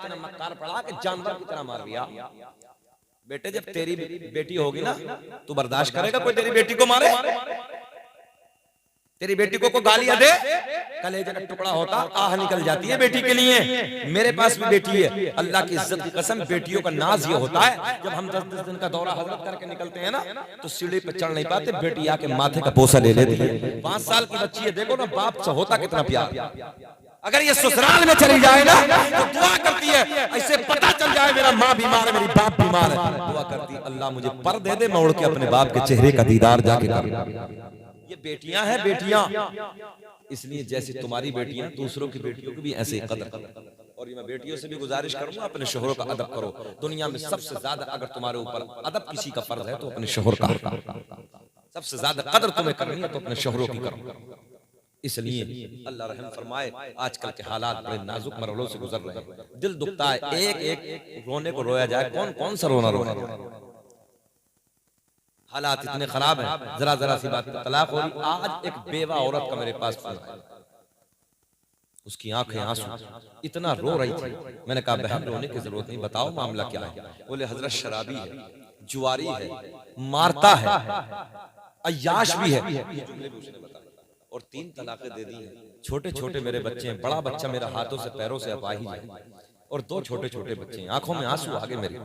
इतना मक्कार पड़ा कि जानवर की तरह मार दिया। बेटे जब तेरी बेटी होगी ना तू बर्दाश्त करेगा कोई तेरी बेटी को मारे? तेरी बेटी को गालियां दे, कलेजे का टुकड़ा होता आह निकल जाती है बेटी के लिए। मेरे पास भी बेटी है, अल्लाह की इज्जत की कसम, बेटियों का नाज ये होता है जब हम 10-10 दिन का दौरा हजरत करके निकलते हैं ना तो सीढ़ी पे चढ़ नहीं पाते, बेटी आके माथे का बोसा ले लेती है। 5 साल की बच्ची है, देखो ना बाप से होता कितना प्यार। अगर ये ससुराल में चली जाए ना तो दुआ करती है, ऐसे पता चल जाए मेरा माँ बीमार है, मेरी बाप बीमार है, दुआ करती है अल्लाह मुझे पर दे दे, मैं उड़ के अपने बाप के चेहरे का दीदार जाके कर। ये बेटियां हैं बेटियां, इसलिए जैसे तुम्हारी बेटियां दूसरों की बेटियों की भी ऐसे ही कदर करो। और ये मैं बेटियों से भी गुजारिश करूंगा अपने शोहरों का अदब करो। दुनिया में सबसे ज्यादा अगर तुम्हारे ऊपर अदब किसी का फर्ज है तो अपने शोहर का। सबसे ज्यादा कदर तुम्हें करनी है तो अपने शोहरों की करो। इसलिए अल्लाह रहम फरमाए, आजकल के हालात बड़े नाजुक मरहलों से गुजर रहे हैं, दिल दुखता है। एक एक रोने को रोया जाए, कौन कौन सा रोना रोना। हालात इतने खराब हैं, जरा जरा सी बात पे तलाक हो रही। आज एक बेवा औरत का मेरे पास फोन आया, उसकी आंखें आंसू, इतना रो रही थी। मैंने कहा बहन रोने की जरूरत नहीं, बताओ मामला क्या है। बोले हजरत शराबी है, जुआरी है, मारता है, अय्याश भी है और 3 तलाकें दे दी हैं। छोटे छोटे मेरे बच्चे हैं, बड़ा बच्चा मेरा हाथों से पैरों से अपाहिज है और 2 छोटे छोटे बच्चे हैं, आंखों में आंसू आगे मेरे।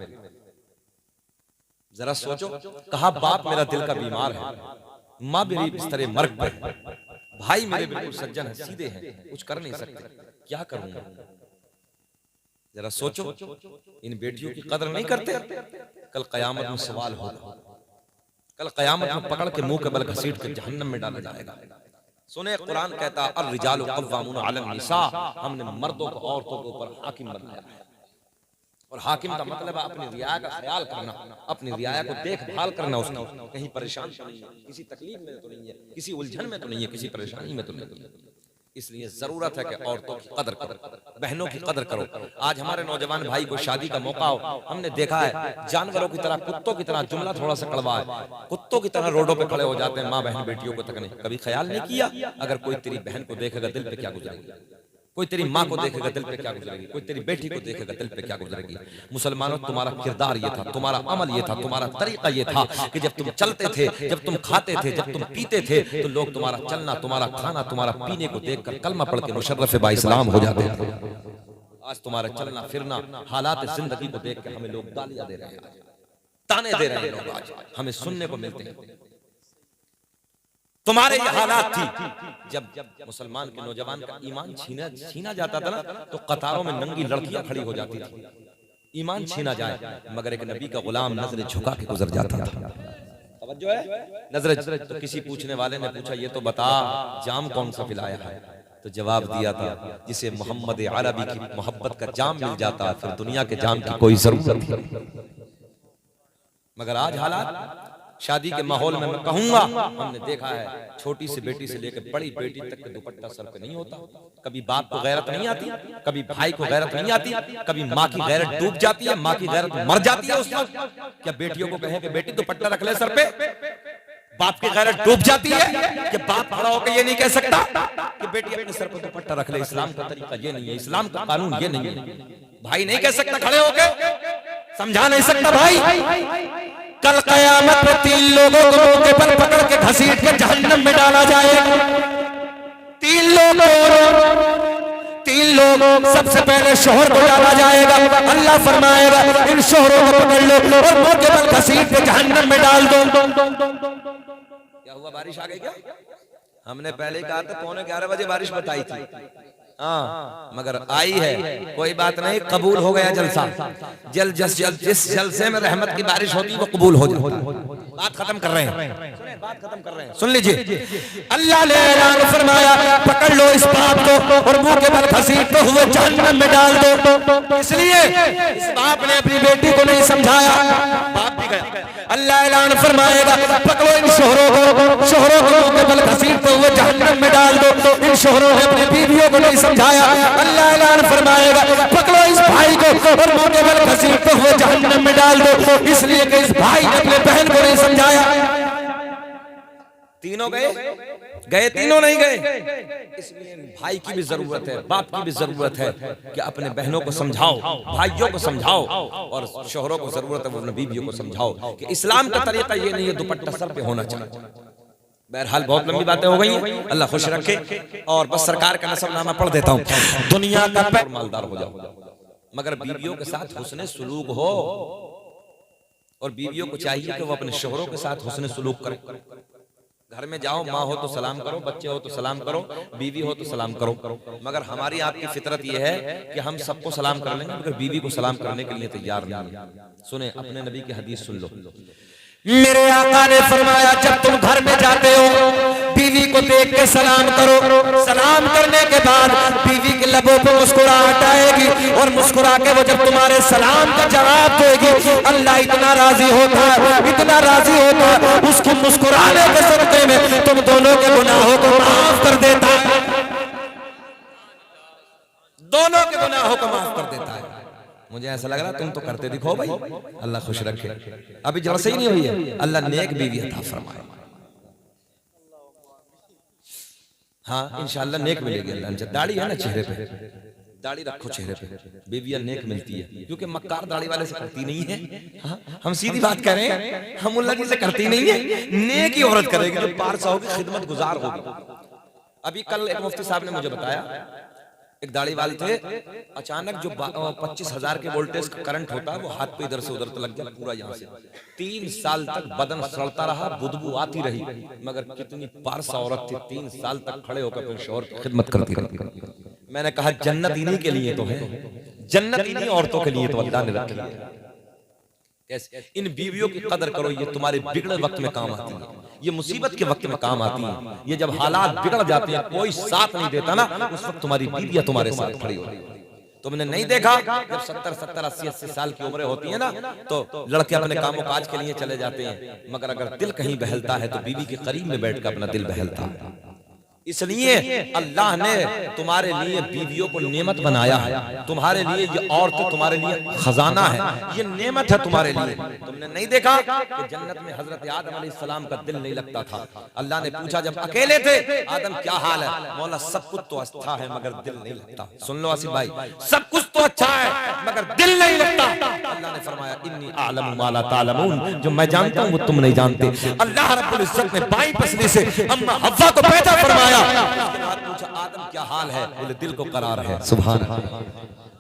जरा सोचो, कहा बाप मेरा दिल का बीमार है, माँ मेरी बिस्तर मर्ग पर है, भाई मेरे बिल्कुल सज्जन है, सीधे हैं, कुछ कर नहीं सकते, क्या करूंगा। जरा सोचो, इन बेटियों की कदर नहीं करते। कल कयामत में सवाल होगा, कल कयामत में पकड़ के मुंह के बल घसीट के जहन्नम में डाला जाएगा। सुने कुरान कहता अर्रिजालु क़व्वामून अलन निसा, हमने मर्दों को औरतों के ऊपर हाकिम बनाया है। और हाकिम का मतलब है अपनी रियाया का ख्याल करना, अपनी रियाया को देखभाल करना, उसका कहीं परेशान तो नहीं है, किसी तकलीफ में तो नहीं है, किसी उलझन में तो नहीं है, किसी परेशानी में तो नहीं है। इसलिए जरूरत है कि औरतों की कदर करो, बहनों की कदर करो। आज हमारे नौजवान भाई को शादी का मौका हो, हमने देखा है जानवरों की तरह, कुत्तों की तरह, जुमला थोड़ा सा कड़वा है, कुत्तों की तरह रोडों पे खड़े हो जाते हैं माँ बहन बेटियों को तकने। कभी ख्याल नहीं किया अगर कोई तेरी बहन को देखेगा दिल पे क्या गुजरेगी, कोई तेरी माँ को देखेगा दिल पे क्या गुजरेगी, कोई तेरी बेटी को देखेगा दिल पे क्या गुजरेगी। मुसलमानों तुम्हारा किरदार ये था, तुम्हारा अमल ये था, तुम्हारा तरीका ये था कि जब तुम चलते थे, जब तुम खाते थे, जब तुम पीते थे तो लोग तुम्हारा चलना, तुम्हारा खाना, तुम्हारा पीने को देखकर कलमा पढ़ के मुशर्रफ बा इस्लाम हो जाते थे। आज तुम्हारा चलना फिरना, हालात जिंदगी को देख के हमें लोग गालियां दे रहे हैं, ताने दे रहे हैं लोग, आज हमें सुनने को मिलते हैं। तुम्हारे ये हालात थी जब मुसलमान के नौजवान का ईमान छीना जाता था ना तो कतारों में नंगी लड़कियां खड़ी हो जाती थी। ईमान छीना जाए मगर एक नबी का गुलाम नजर झुका के गुजर जाता था। तवज्जो है, नजर। तो किसी पूछने वाले ने पूछा ये तो बता जाम कौन सा पिलाया है, तो जवाब दिया था जिसे मोहम्मद अरबी की मोहब्बत का जाम मिल जाता फिर दुनिया के जाम की कोई जरूरत नहीं। मगर आज हालात, शादी के माहौल में मैं कहूंगा हमने देखा है छोटी सी बेटी से लेकर बड़ी बेटी तक के दुपट्टा सर पे नहीं होता। कभी बाप को गैरत नहीं आती, कभी भाई को गैरत नहीं आती, कभी माँ की गैरत डूब जाती है, माँ की गैरत मर जाती है उस वक्त। क्या बेटियों को कहें कि बेटी दुपट्टा रख ले सर पे, बाप की गैरत डूब जाती है कि बाप खड़ा होकर ये नहीं कह सकता कि बेटी अपने सर पर दुपट्टा रख ले। इस्लाम का तरीका ये नहीं है, इस्लाम का कानून ये नहीं है। भाई नहीं कह सकता खड़े होकर, समझा नहीं सकता भाई। कल कयामत में 3 लोगों को मौके पर पकड़ के घसीट के जहन्नम में डाला जाएगा। 3 लोग सबसे पहले शोहर को डाला जाएगा। अल्लाह फरमाएगा इन शोहरों को पकड़ लो और मौके पर घसीट के जहन्नम में डाल दो। क्या हुआ, बारिश आ गई क्या? हमने पहले कहा था 11:15 बजे बारिश बताई थी, हाँ मगर आई है, कोई बात नहीं, कबूल हो गया जलसा। जिस जलसे में रहमत की बारिश होती है वो कबूल हो जाती है। बात खत्म कर रहे हैं, बात खत्म कर रहे हैं, सुन लीजिए। अल्लाह ने ऐलान फरमाया पकड़ लो इस बाप को और मुंह के बल घसीटते हुए जहन्नम में डाल दो। इसलिए इस बाप ने अपनी बेटी को नहीं समझाया, बाप भी गया। अल्लाह ऐलान फरमाएगा पकड़ो इन शोहरों को मुंह के बल घसीटते हुए जहन्नम में डाल दो। इन शोहरों ने अपनी बीवियों को नहीं समझाया। अल्लाह ऐलान फरमाएगा पकड़ो इस भाई को और मुंह के बल घसीटते हुए जहन्नम में डाल दो, इसलिए कि इस भाई ने अपने बहन को नहीं समझाया। तीनों गए तीनों नहीं गए। इसलिए भाई की भी जरूरत है, बाप की भी जरूरत है कि अपने बहनों को समझाओ, भाइयों को समझाओ, और शोहरों को जरूरत है वो अपने बीवियों को समझाओ कि इस्लाम का तरीका ये नहीं है दुपट्टा सर पे होना चाहिए। बहरहाल बहुत लंबी बातें हो गई, अल्लाह खुश रखे। और बस सरकार का नसबनामा पढ़ देता हूँ। दुनिया का मालदार हो जाओ, मगर बीवियों के साथ हुस्ने सुलूक हो, और बीवियों को चाहिए कि वो अपने शोहरों के साथ हुस्ने सुलूक करें। घर में जाओ, माँ हो तो सलाम करो, बच्चे हो तो सलाम करो, बीवी हो तो सलाम करो, मगर हमारी आपकी फितरत यह है कि हम सबको सलाम कर लेंगे मगर बीवी को सलाम करने के लिए तैयार नहीं। सुने, अपने नबी की हदीस सुन लो। मेरे आका ने फरमाया जब तुम घर में जाते हो बीवी को देख के सलाम करो। सलाम करने के बाद बीवी के लबों पर मुस्कुराहट आएगी और मुस्कुरा के वो जब तुम्हारे सलाम का जवाब देगी, अल्लाह इतना राजी होता है, इतना राजी होता है, उसको मुस्कुराने के सदक़े में तुम दोनों के गुनाहों को माफ कर देता है, दोनों के गुनाहों को माफ कर देता है। मुझे ऐसा लग रहा तुम तो करते दिखो भाई, अल्लाह खुश रखे। अभी जड़ सही नहीं हुई है, अल्लाह नेक बीवी अता फरमाए। हाँ इंशाअल्लाह नेक मिलेगी अल्लाह। दाढ़ी है ना चेहरे पे, दाढ़ी रखो चेहरे पे, बीवियां नेक मिलती है, क्योंकि मक्कार दाढ़ी वाले से करती नहीं है। हाँ, हम सीधी बात करें, हम मुल्ला जी से करती नहीं है, नेक ही औरत करेगी जो पारसा होगी, खिदमत गुजार होगी। अभी कल एक मुफ्ती साहब ने मुझे बताया, एक दाढ़ी वाले थे, अचानक जो 25,000 के वोल्टेज का करंट होता है वो हाथ पे इधर से उधर तक लग गया पूरा यहाँ से। 3 साल तक बदन सड़ता रहा, बुदबू आती रही, मगर कितनी पारसा औरत थी, 3 साल तक खड़े होकर अपने शौहर की खिदमत करती रही। मैंने कहा जन्नत इन्हीं के लिए तो है, जन्नत इन्हीं औरतों के लिए तो अल्लाह ने रखी है। इन बीवियों की कदर करो, ये तुम्हारे बिगड़े वक्त में काम आती है, ये मुसीबत के वक्त में काम आती है। ये जब हालात बिगड़ जाते हैं, कोई साथ नहीं देता ना, उस वक्त तुम्हारी बीवियां तुम्हारे साथ खड़ी होती है। तुमने नहीं देखा जब 70, 80 साल की उम्रें होती है ना, तो लड़के अपने कामों काज के लिए चले जाते हैं, मगर अगर दिल कहीं बहलता है तो बीवी के करीब में बैठकर अपना दिल बहलता है। इसलिए अल्लाह ने तुम्हारे लिए बीवियों को नेमत बनाया है, तुम्हारे लिए ये औरतें तुम्हारे लिए खजाना है, ये नेमत है तुम्हारे लिए। तुमने नहीं देखा कि जन्नत में हजरत आदम अलैहिस्सलाम का दिल नहीं लगता था। अल्लाह ने पूछा जब अकेले थे, आदम क्या हाल है? मौला सब कुछ तो अच्छा है मगर दिल नहीं लगता। सुन लो आसिफ भाई, सब कुछ तो अच्छा है मगर दिल नहीं लगता। अल्लाह ने फरमाया इन्नी आलमु मा ला तालमून, जो मैं जानता हूँ वो तुम नहीं जानते। अल्लाह रब्बुल इज्जत ने बाई पसली से अम्मा हव्वा को पैदा फरमाया। उसके बाद पूछा आदम क्या हाल है? बोले दिल को करार है। सुभान अल्लाह,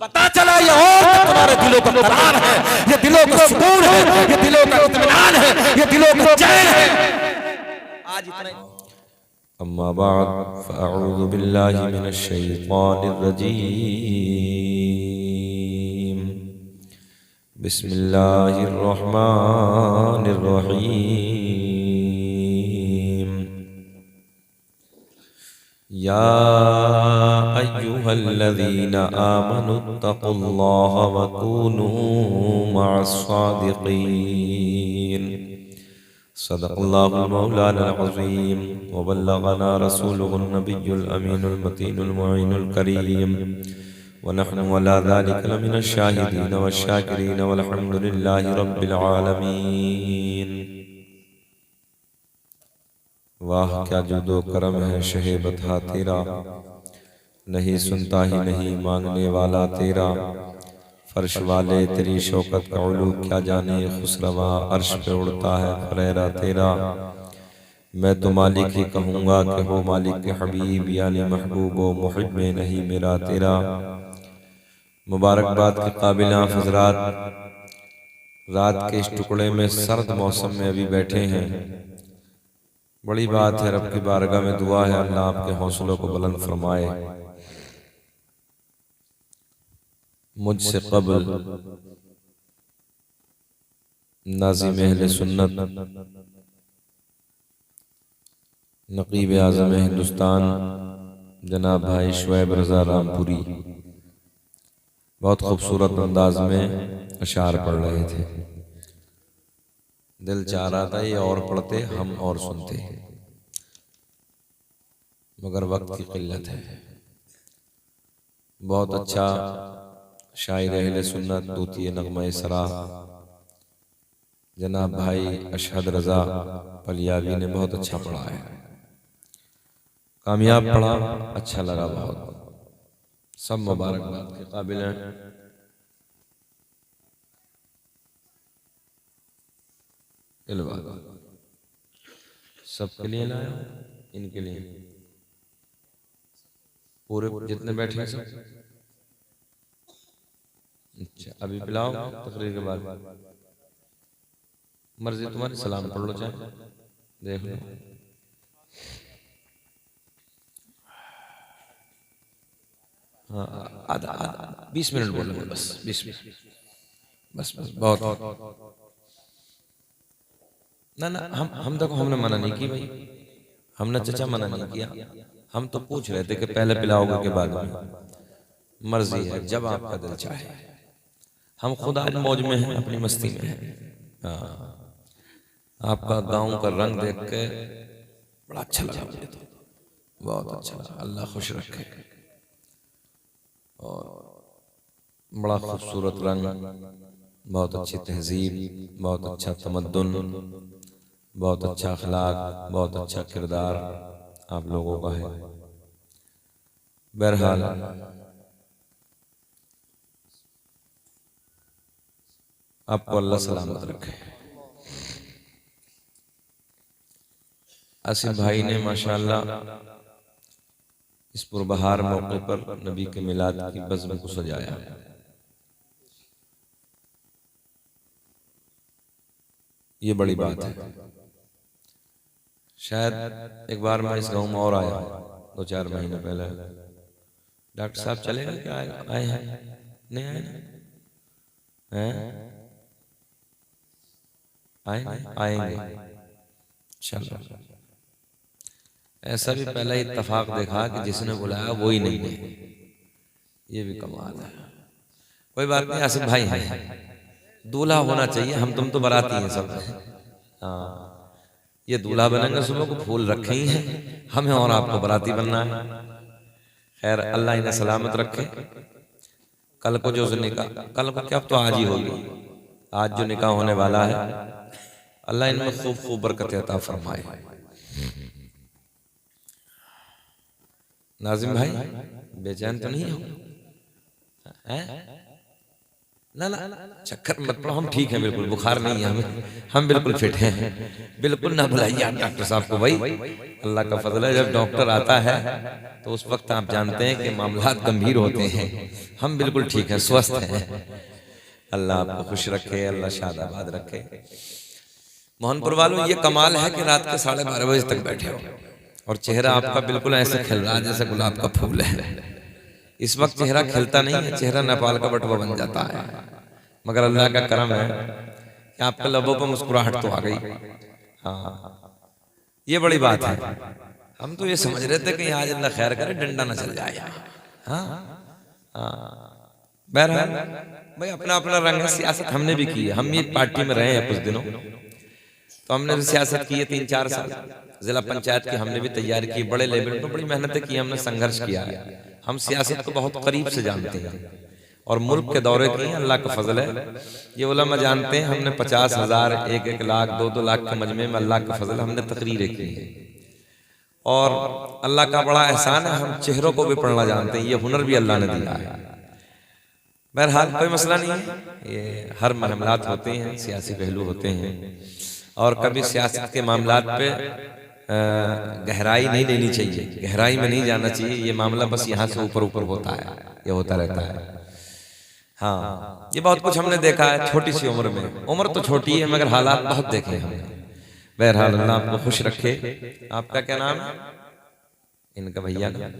पता चला ये और तुम्हारे दिलों को करार है, ये दिलों को सुकून है, ये दिलों का इत्मीनान है, ये दिलों का चैन है। आज इतना। अम्मा बाद फअऊज़ु बिल्लाहि मिनश शैतानिर रजीम, बिस्मिल्लाहिर रहमानिर रहीम। या अय्युहल्लज़ीना आमनुत्तक़ुल्लाह व कूनू मअस्सादिक़ीन। सदक़ल्लाहुल मौलाना अज़ीम व बल्लगना रसूलुहुन नबियुल अमीनुल मतीनुल मुईनुल करीम व नहनु अला ज़ालिका लमिनश शाहिदीन वश्शाकिरीन वल्हम्दुलिल्लाहि रब्बिल आलमीन। वाह क्या जुदो करम है शहे बता तेरा, नहीं सुनता ही नहीं मांगने वाला तेरा। फर्श वाले तेरी शौकत का उलू क्या जाने, खुसरवा अर्श पे उड़ता है फरेरा तेरा। मैं तो मालिक ही कहूँगा कि हो मालिक के हबीब, यानी महबूब व मुहिब में नहीं मेरा तेरा। मुबारकबाद के काबिल हज़रात, रात के इस टुकड़े में सर्द मौसम में अभी बैठे हैं। बड़ी बात है, रब की बारगाह में दुआ है अल्लाह आपके हौसलों को बुलंद फरमाए। मुझसे क़ब्ल नाज़िम अहले सुन्नत, नक़ीब आज़म हिंदुस्तान जनाब भाई शुएब रज़ा रामपुरी बहुत खूबसूरत अंदाज में अशार पढ़ रहे थे। दिल चाह रहा था ये और पढ़ते हम और सुनते, मगर वक्त की किल्लत है। बहुत अच्छा शायर अहले सुन्नत, तूती नग़मा सरा, जनाब भाई अशहद रजा पलियावी ने बहुत अच्छा पढ़ा है, कामयाब पढ़ा, अच्छा लगा बहुत, सब मुबारकबाद के काबिल हैं। सबके लिए लाया, इनके लिए पूरे जितने बैठे हैं सब। अच्छा अभी पिलाओ, तकरीर के बाद मर्जी तुम्हारी, सलाम पढ़ लो चाहे, देख लो। हाँ आधा आधा 20 मिनट बोलेंगे बस, 20 मिनट बस बस बहुत। ना ना हम देखो, हमने मना नहीं की भाई, हमने चचा मना नहीं किया, हम तो पूछ रहे थे कि पहले पिलाओगे के बाद में, मर्जी है जब आपका दिल चाहे। हम खुद आज मौज में हैं, अपनी मस्ती में हैं। हाँ आपका गांव का रंग देख के बड़ा अच्छा लगा मुझे, तो बहुत अच्छा लगा, अल्लाह खुश रखे। और बड़ा खूबसूरत रंग, बहुत अच्छी तहजीब, बहुत अच्छा तमद्दुन, बहुत अच्छा अखलाक, बहुत अच्छा किरदार आप लोगों का है। बहरहाल आपको अल्लाह सलामत रखे। आसिफ भाई ने माशाअल्लाह इस पुरबहार मौके पर नबी के मिलाद की बज़्म को सजाया। ये बड़ी बात है। शायद एक बार मैं इस गांव में और आया 2-4 महीने पहले। डॉक्टर साहब चलेगा क्या? आए हैं? नहीं आए हैं? आएंगे चलो। ऐसा भी पहला इत्तेफाक देखा कि जिसने बुलाया वो ही नहीं है, ये भी कमाल है। कोई बात नहीं, आसिफ भाई हैं, दूल्हा होना चाहिए, हम तुम तो बाराती हैं सब। हाँ ये दूल्हा बनेंगे, सुबह को फूल रखे ही हैं, हमें और आपको बाराती बनना है। खैर अल्लाह इन्हें सलामत रखे। कल को जो निकाह, कल को क्या, अब तो आज ही होगी, आज जो निकाह होने वाला है, अल्लाह इनमें खूब खूब बरकत अता फरमाए। नाजिम भाई बेचैन तो नहीं हो? ना ना चक्कर मत पड़ो, हम ठीक हैं बिल्कुल, बुखार नहीं है हमें, हम बिल्कुल फिट हैं। बिल्कुल ना बुलाइए आप डॉक्टर साहब को भाई, अल्लाह का फजल है, जब डॉक्टर आता है तो उस वक्त आप जानते हैं कि मामलात गंभीर होते हैं। हम बिल्कुल ठीक हैं, स्वस्थ हैं। अल्लाह आपको खुश रखे, अल्लाह शादाबाद रखे। मोहनपुर वालों, ये कमाल है कि रात के 12:30 बजे तक बैठे हो और चेहरा आपका बिल्कुल ऐसे खिल रहा है जैसे गुलाब का फूल है। इस वक्त चेहरा खिलता नहीं है, चेहरा नेपाल का बटुआ बन जाता है, मगर अल्लाह का करम है कि आपके लबों पर मुस्कुराहट तो आ गई। हाँ ये बड़ी बात है। हम तो ये समझ रहे थे कि आज अल्लाह खैर करे, डंडा न चल जाए। हाँ बहरहाल भाई अपना अपना रंग है, सियासत हमने भी की है। हम ये पार्टी में रहे हैं कुछ दिनों, तो हमने भी सियासत की है 3-4 साल। जिला पंचायत की हमने भी तैयारी की, बड़े लेवल पर बड़ी मेहनतें की, हमने संघर्ष किया। हम सियासत को बहुत करीब से जानते हैं और मुल्क के दौरे किए, अल्लाह का फजल है। ये उलमा जानते हैं, हमने 50,000, 1-1 लाख, 2-2 लाख के मजमे में अल्लाह का फजल हमने तकरीरें की हैं। और अल्लाह का बड़ा एहसान है, हम चेहरों को भी पढ़ना जानते हैं, ये हुनर भी अल्लाह ने दिया है। बहरहाल कोई मसला नहीं है, ये हर मामलात होते हैं, सियासी पहलू होते हैं, और कभी सियासत के मामलात पे गहराई नहीं लेनी चाहिए, गहराई में नहीं जाना चाहिए। ये मामला बस यहाँ से ऊपर ऊपर होता है, ये होता रहता है। हाँ ये बहुत कुछ हमने देखा है छोटी सी उम्र में। उम्र तो छोटी है मगर हालात बहुत देखे हैं हमने। बहरहाल अल्लाह आपको खुश रखे। आपका क्या नाम है? इनका भैया का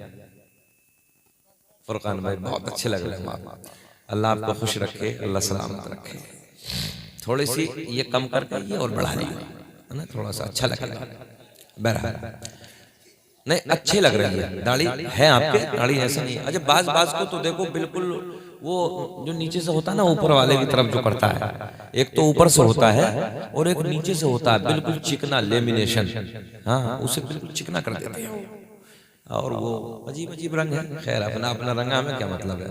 फुरकान भाई, बहुत अच्छे लग रहे हैं आप। अल्लाह आपको खुश रखे, अल्लाह सलामत रखे। थोड़ी सी ये कम करके ये और बढ़ा ली है ना, थोड़ा सा अच्छा लगेगा। बहरहाल नहीं अच्छे लग रही है, दाढ़ी है आपके, दाढ़ी ऐसा नहीं है। अच्छा बाज को तो देखो बिल्कुल वो जो नीचे से होता है ना, ऊपर वाले की तरफ जो करता है, एक तो ऊपर से होता है और एक नीचे से होता है, बिल्कुल चिकना लेमिनेशन। हाँ उसे बिल्कुल चिकना कर देते हैं, और वो अजीब अजीब रंग है। खैर अपना अपना रंग, हमें क्या मतलब है।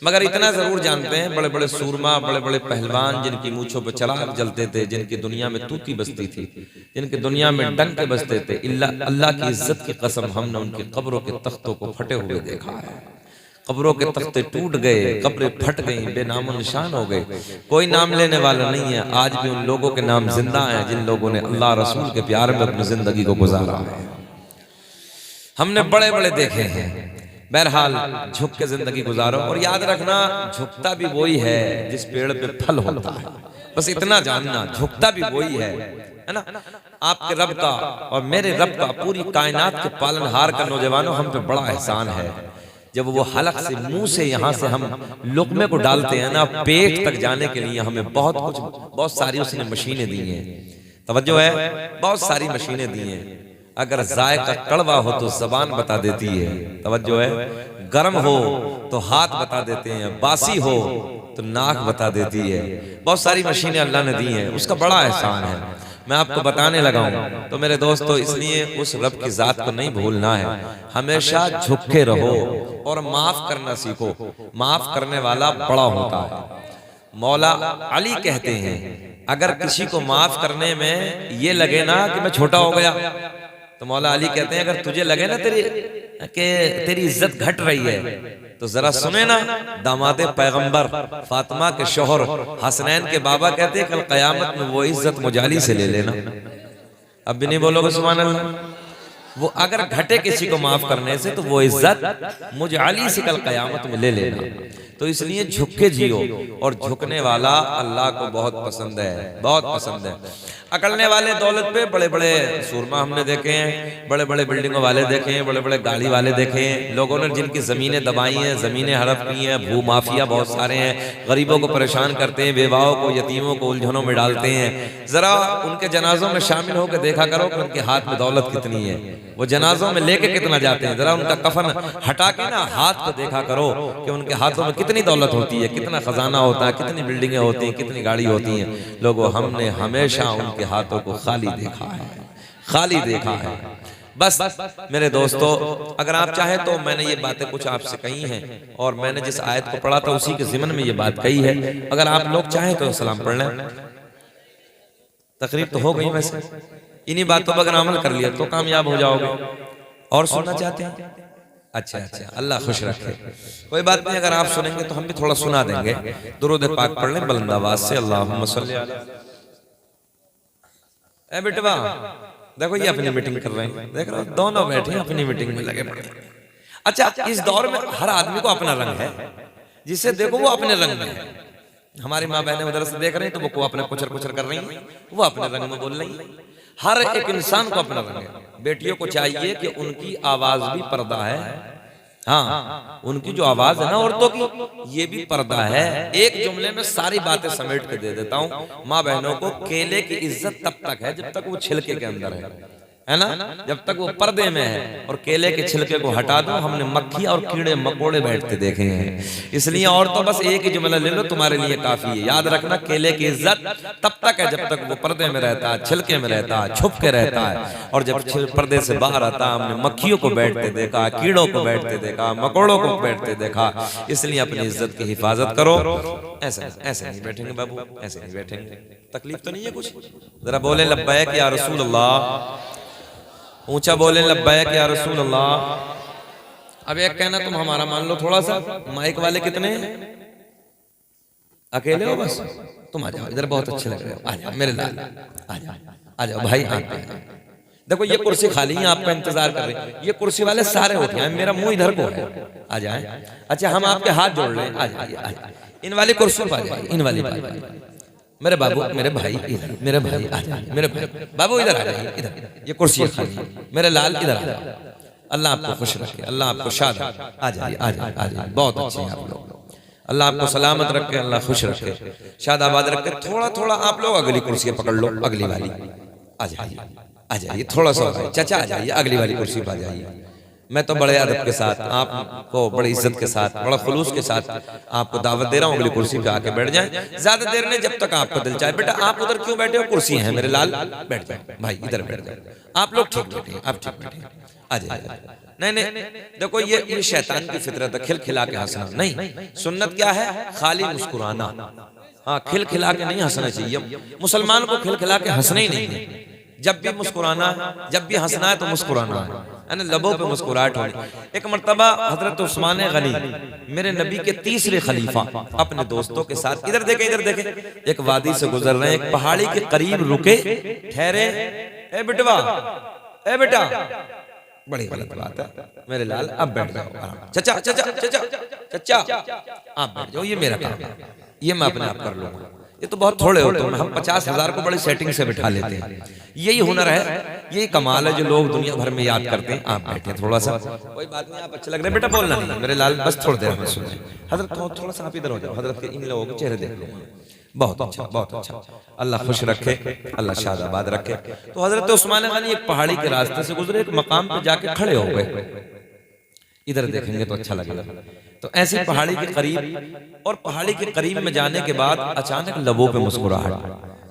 मगर इतना जरूर जानते हैं, बड़े बड़े सूरमा, बड़े बड़े पहलवान जिनकी मूछों पर चराग जलते थे, जिनकी दुनिया में तूती बजती थी, जिनकी दुनिया में डंके बजते थे, अल्लाह की इज्जत की कसम हमने उनकी कब्रों के तख्तों को फटे हुए देखा है। कब्रों के तख्ते टूट गए, कब्रें फट गई, बेनामो निशान हो गए, कोई नाम लेने वाला नहीं है। आज भी उन लोगों के नाम जिंदा हैं जिन लोगों ने अल्लाह रसूल के प्यार में अपनी जिंदगी को गुजारा है। हमने बड़े बड़े देखे हैं। बहरहाल झुक के जिंदगी गुजारो, और याद रखना झुकता भी वही है जिस पेड़ पे फल होता है। बस इतना जानना, झुकता भी वही है ना। आपके रब का और मेरे रब का, पूरी कायनात के पालनहार का नौजवानों हम पे बड़ा एहसान है। जब वो हलक से, मुंह से, यहाँ से हम लुकमे को डालते हैं ना, पेट तक जाने के लिए हमें बहुत सारी उसने मशीनें दी हैं। तवज्जो है, बहुत सारी मशीनें दी हैं। अगर जायका कड़वा हो तो जबान बता देती है, तवज्जो है। गर्म हो तो हाथ बता देते हैं, बासी हो तो नाक बता देती है। बहुत सारी मशीनें अल्लाह ने दी हैं, उसका बड़ा एहसान है। मैं आपको बताने लगा हूं तो मेरे दोस्तों, इसलिए उस रब की जात को नहीं भूलना है। हमेशा झुके रहो और माफ करना सीखो। माफ करने वाला बड़ा होता है। मौला अली कहते हैं, अगर किसी को माफ करने में ये लगे ना कि मैं छोटा हो गया, तो मौला अली कहते हैं, अगर तुझे लगे ना तेरी इज्जत घट रही है, तो जरा सुने ना दामादे पैगंबर फातिमा के शोहर हसनैन के बाबा कहते हैं, कल कयामत में वो इज्जत मुजाली से ले लेना। अब भी नहीं बोलोगे सुभान अल्लाह। वो अगर घटे किसी को माफ करने से, तो वो इज्जत मुजाली से कल कयामत में ले लेना। तो इसलिए झुक के जियो, और झुकने वाला अल्लाह को बहुत पसंद है, बहुत पसंद है। अकड़ने वाले दौलत पे बड़े बड़े सूरमा हमने देखे हैं, बड़े बड़े बिल्डिंगों वाले देखे हैं, बड़े बड़े गाड़ी वाले देखे हैं। लोगों ने जिनकी जमीनें दबाई हैं, जमीनें हड़प की हैं, भू माफिया बहुत सारे हैं, गरीबों को परेशान करते हैं, बेवाओं को, यतीमों को उलझनों में डालते हैं। जरा उनके जनाजों में शामिल होकर देखा करो कि उनके हाथ में दौलत कितनी है, वो जनाजों में लेके कितना जाते हैं। जरा उनका कफन हटा के ना हाथ को देखा करो कि उनके हाथों में कितनी दौलत होती है, कितना खजाना होता है, कितनी बिल्डिंगें होती हैं, कितनी गाड़ी होती हैं। लोगों, हमने हमेशा उनके हाथों को खाली देखा है, खाली देखा है। बस मेरे दोस्तों, अगर आप चाहें तो मैंने ये बातें कुछ आपसे कही हैं, और मैंने जिस आयत को पढ़ा था उसी के ज़िमन में ये बात कही है। अगर आप लोग चाहें तो सलाम पढ़ लें। तकरीब तो हो गई, वैसे इन्हीं बातों पर अगर अमल कर लिया तो कामयाब हो जाओगे। और सुनना चाहते हैं? अच्छा अच्छा, अल्लाह खुश रखे। कोई बात नहीं, अगर आप सुनेंगे तो हम भी थोड़ा सुना देंगे। दुरूद पाक पढ़ लें बुलंद आवाज से। अल्लाहुम्मा सल्ली अला। ए बेटवा देखो, ये अपनी मीटिंग कर रहे हैं, देख रहे हो, दोनों बैठे हैं अपनी मीटिंग में लगे पड़े। अच्छा, इस दौर में हर आदमी को अपना रंग है, जिसे देखो वो अपने रंग में है। हमारी माँ बहनें उधर से देख रही हैं तो वो अपने कुचर कुचर कर रही हैं, वो अपने रंग में बोल रही हैं। हर एक इंसान को अपना रंग है। बेटियों को चाहिए कि उनकी आवाज भी पर्दा है। हाँ, उनकी जो आवाज है ना औरतों की, ये भी पर्दा है। एक जुमले में सारी बातें समेट के दे देता हूँ। माँ बहनों को केले की इज्जत तब तक है जब तक वो छिलके के अंदर है ना, जब तक वो पर्दे में है। और केले के छिलके को हटा दो, हमने मक्खी और कीड़े मकोड़े बैठते देखे हैं। इसलिए औरतों, बस एक ही जुमला ले लो, तुम्हारे लिए काफी है। याद रखना, केले की इज्जत तब तक है जब तक वो पर्दे में रहता है, छिलके में रहता है, छुप के रहता है। और जब पर्दे से बाहर आता, हमने मक्खियों को बैठते देखा, कीड़ों को बैठते देखा, मकोड़ों को बैठते देखा। इसलिए अपनी इज्जत की हिफाजत करो। ऐसे ऐसे नहीं बैठेंगे बाबू, ऐसे नहीं बैठेंगे। तकलीफ तो नहीं है कुछ? जरा बोले लब्बैक या रसूल अल्लाह, ऊंचा बोले लब्बैक या रसूल अल्लाह। अब एक कहना तुम हमारा मान लो थोड़ा सा। माइक वाले कितने हैं? अकेले हो? बस तुम आ जाओ इधर, बहुत अच्छे लग रहे हो। आ जाओ मेरे लाल, आ जाओ भाई। देखो ये कुर्सी खाली है, आपका इंतजार कर रहे हैं। ये कुर्सी वाले सारे उठे हैं, मेरा मुंह इधर को है। आ जाए। अच्छा, हम आपके हाथ जोड़ लें। आ जाइए, इन वाली कुर्सियों पर आ जाइए, इन वाली। मेरे बाबू, मेरे भाई इधर, मेरे भाई आ जाइए, मेरे भाई बाबू इधर आ जाइए, इधर। ये कुर्सी खाली, मेरे लाल इधर आ जाइए। अल्लाह आपको खुश रखे, अल्लाह आपको शाद। आ जाइए, आ जाइए, आ जाइए। बहुत अच्छे हैं आप लोग। अल्लाह आपको सलामत रखे, अल्लाह खुश रखे, शादाबाद रखे। थोड़ा थोड़ा आप लोग अगली कुर्सी पकड़ लो, अगली वाली। आ जाइए, आ जाइए, थोड़ा सा चाचा आ जाइए, अगली वाली कुर्सी पर आ जाइए। मैं तो बड़े अदब के साथ आपको बड़ी इज्जत के साथ बड़ा खुलूस के साथ आपको दावत दे रहा हूँ, अगली कुर्सी पे आके बैठ जाएं। ज्यादा देर नहीं, जब तक आपको दिल चाहे। बेटा आप उधर क्यों बैठे हो, कुर्सी है मेरे लाल, बैठ जाओ भाई, इधर बैठ जाओ। आप लोग ठीक बैठे, आप ठीक बैठे, आ जाइए। नहीं नहीं, देखो ये शैतान की फितरत है, खिलखिला के हंसना नहीं। सुन्नत क्या है, खाली मुस्कुराना। हाँ, खिलखिला के नहीं हंसना चाहिए। मुसलमान को खिलखिला के हंसना ही नहीं है। जब भी मुस्कुराना, जब भी हंसना है तो मुस्कुराना है ना, लबों पे मुस्कुराहट होनी। एक मर्तबा हजरत उस्मान गनी, मेरे नबी के तीसरे खलीफा, अपने दोस्तों के साथ, इधर देखें इधर देखें, एक वादी से गुजर रहे हैं, एक पहाड़ी के करीब रुके, ठहरे। ए बिटवा, ए बेटा, बड़ी गलत बात है मेरे लाल, अब बैठ जाओ। चचा चचा चचा चचा आप बैठ जाओ, ये मेरा काम है, ये मैं अपने आप कर लूंगा। ये तो बहुत थोड़े होते हैं, हम 50,000 को बड़ी सेटिंग से बिठा लेते हैं। यही हुनर है, यही कमाल है जो लोग दुनिया भर में याद करते हैं। आप बैठे थोड़ा सा, कोई बात नहीं, आप अच्छे लग रहे हैं, बेटा बोलना नहीं मेरे लाल, बस थोड़ी देर में सुन। हजरत थोड़ा सा आप इधर हो जाओ, हजरत के इन लोगों के चेहरे देख लो। बहुत अच्छा, बहुत अच्छा, अल्लाह खुश रखे, अल्लाह शादाबाद रखे। तो हजरत उस्मान गनी एक पहाड़ी के रास्ते से गुजरे, एक मकाम पे जाके खड़े हो गए। इधर देखेंगे तो अच्छा लगेगा। तो ऐसे पहाड़ी के करीब, और पहाड़ी के करीब में जाने के बाद अचानक लबों पे मुस्कुराहट।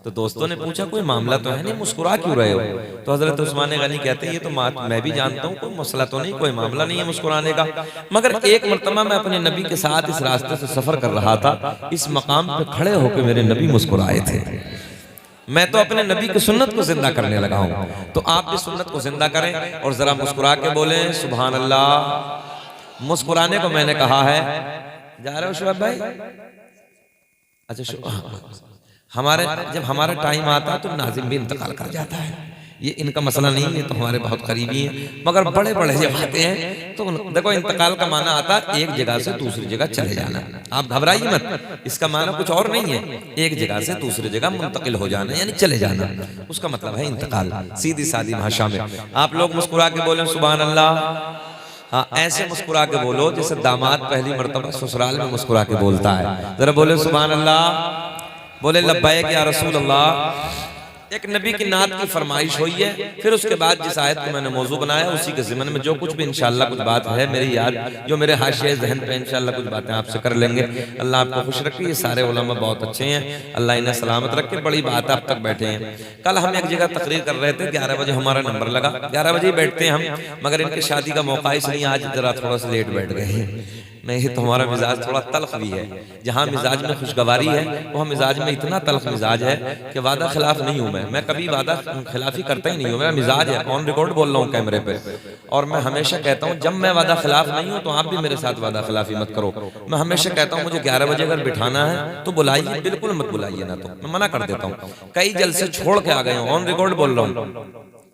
तो दोस्तों ने पूछा कोई मामला तो है नहीं, मुस्कुरा क्यों रहे हो? तो हजरत उस्मान गनी कहते हैं ये तो मैं भी जानता हूँ, कोई मसला तो नहीं, कोई मामला नहीं है मुस्कुराने का, मगर एक मर्तबा मैं अपने नबी के साथ इस रास्ते से सफर कर रहा था, इस मकाम पे खड़े होकर मेरे नबी मुस्कुराए थे, मैं तो अपने नबी की सुन्नत को जिंदा करने लगा हूँ। तो आप भी सुन्नत को जिंदा करें और जरा मुस्कुरा के बोले सुभान अल्लाह। मुस्कुराने को मैंने कहा है। जा रहे हो शुएब भाई? अच्छा, जब हमारा टाइम आता है तो नाजिम भी इंतकाल कर जाता है, ये इनका मसला नहीं है, तो हमारे बहुत करीबी हैं, मगर बड़े बड़े जब आते हैं तो देखो इंतकाल का माना आता है एक जगह से दूसरी जगह चले जाना। आप घबराइए मत, इसका माना कुछ और नहीं है, एक जगह से दूसरी जगह मुंतकिल हो जाना यानी चले जाना, उसका मतलब है इंतकाल, सीधी सादी भाषा में। आप लोग मुस्कुरा के बोले सुभान अल्लाह। हाँ, ऐसे मुस्कुरा के बोलो जैसे दामाद पहली मर्तबा ससुराल में मुस्कुरा के बोलता है। जरा बोले सुभान अल्लाह, बोले लब्बैक या रसूल अल्लाह। एक नबी की नात की फरमाइश हुई है, फिर उसके बाद जिस आयत को मैंने मौजू बनाया उसी के ज़िमन में जो कुछ भी इंशाअल्लाह कुछ बात है मेरी याद, जो मेरे हाशिए ज़हन पे इंशाअल्लाह कुछ बातें आपसे कर लेंगे। अल्लाह आपको खुश रखे, ये सारे उलमा बहुत अच्छे हैं, अल्लाह इन्हें सलामत रखे, बड़ी बात आप तक बैठे हैं। कल हम एक जगह तकरीर कर रहे थे, 11 बजे हमारा नंबर लगा, 11 बजे ही बैठते हैं हम, मगर इनकी शादी का मौका इसलिए आज जरा थोड़ा सा लेट बैठ गए। नहीं तो हमारा मिजाज थोड़ा तल्ख भी है, जहाँ मिजाज में खुशगवारी है वहाँ मिजाज में इतना तल्ख मिजाज है कि वादा खिलाफ नहीं हूँ मैं कभी वादा खिलाफी करता ही नहीं हूँ, मेरा मिजाज है, ऑन रिकॉर्ड बोल रहा हूँ कैमरे पे। और मैं हमेशा कहता हूँ जब मैं वादा खिलाफ नहीं हूँ तो आप भी मेरे साथ वादा खिलाफी मत करो। मैं हमेशा कहता हूँ मुझे 11 बजे अगर बिठाना है तो बुलाइए, बिल्कुल मत बुलाइए, ना तो मैं मना कर देता हूँ। कई जलसे छोड़ के आ गए हूँ, ऑन रिकॉर्ड बोल रहा हूँ,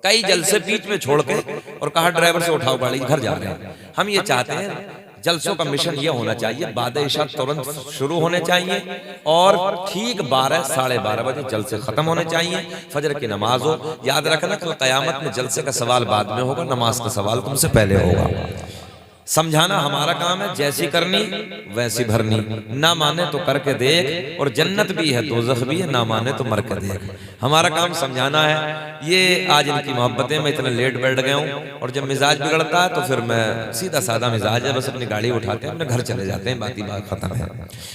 कई जलसे बीच में छोड़ के और कहा ड्राइवर से उठाओ गाड़ी, घर जा रहे हैं। हम ये चाहते हैं जलसों का मिशन ये होना चाहिए, बाद इशा तुरंत शुरू होने चाहिए और ठीक 12 साढ़े 12 बजे जलसे खत्म होने चाहिए, फजर की नमाज हो। याद रखना कल कयामत में जलसे का सवाल बाद में होगा, नमाज का सवाल तुमसे पहले होगा। समझाना हमारा काम है, जैसी करनी वैसी भरनी, ना माने तो करके देख, और जन्नत भी है दोज़ख भी है, ना माने तो मर के देख। हमारा काम समझाना है। ये आज इनकी मोहब्बतें मैं इतना लेट बैठ गया हूँ, और जब मिजाज बिगड़ता है तो फिर मैं सीधा सादा मिजाज है, बस अपनी गाड़ी उठाते हैं अपने घर चले जाते हैं, बात ही बात खत्म है।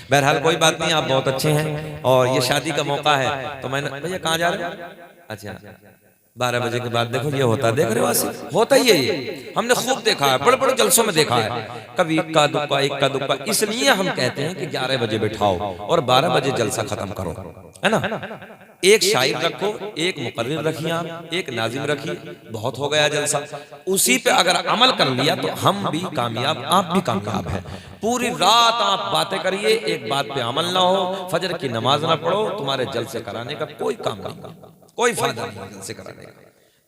बहरहाल कोई बात नहीं, आप बहुत अच्छे हैं और ये शादी का मौका है तो मैंने, भैया कहाँ जा रहे हैं? अच्छा 12 बजे के बाद देखो ये होता, देख रहे हो आसिफ, होता ही है ये, हमने खूब देखा है, बड़े बड़े जलसों में देखा है, कभी इक्का दुक्का। इसलिए हम कहते हैं कि 11 बजे बिठाओ और 12 बजे जलसा खत्म करो, है ना। एक शायर रखो, एक मुकर्रिर रखिए, आप एक नाजिम रखिए, बहुत हो गया जलसा। उसी पे अगर अमल कर लिया तो हम भी कामयाब, आप भी कामयाब है। पूरी रात आप बातें करिए, एक बात पे अमल ना हो, फजर की नमाज ना पढ़ो, तुम्हारे जलसे कराने का कोई काम नहीं, कोई फायदा नहीं जलसे कराने का।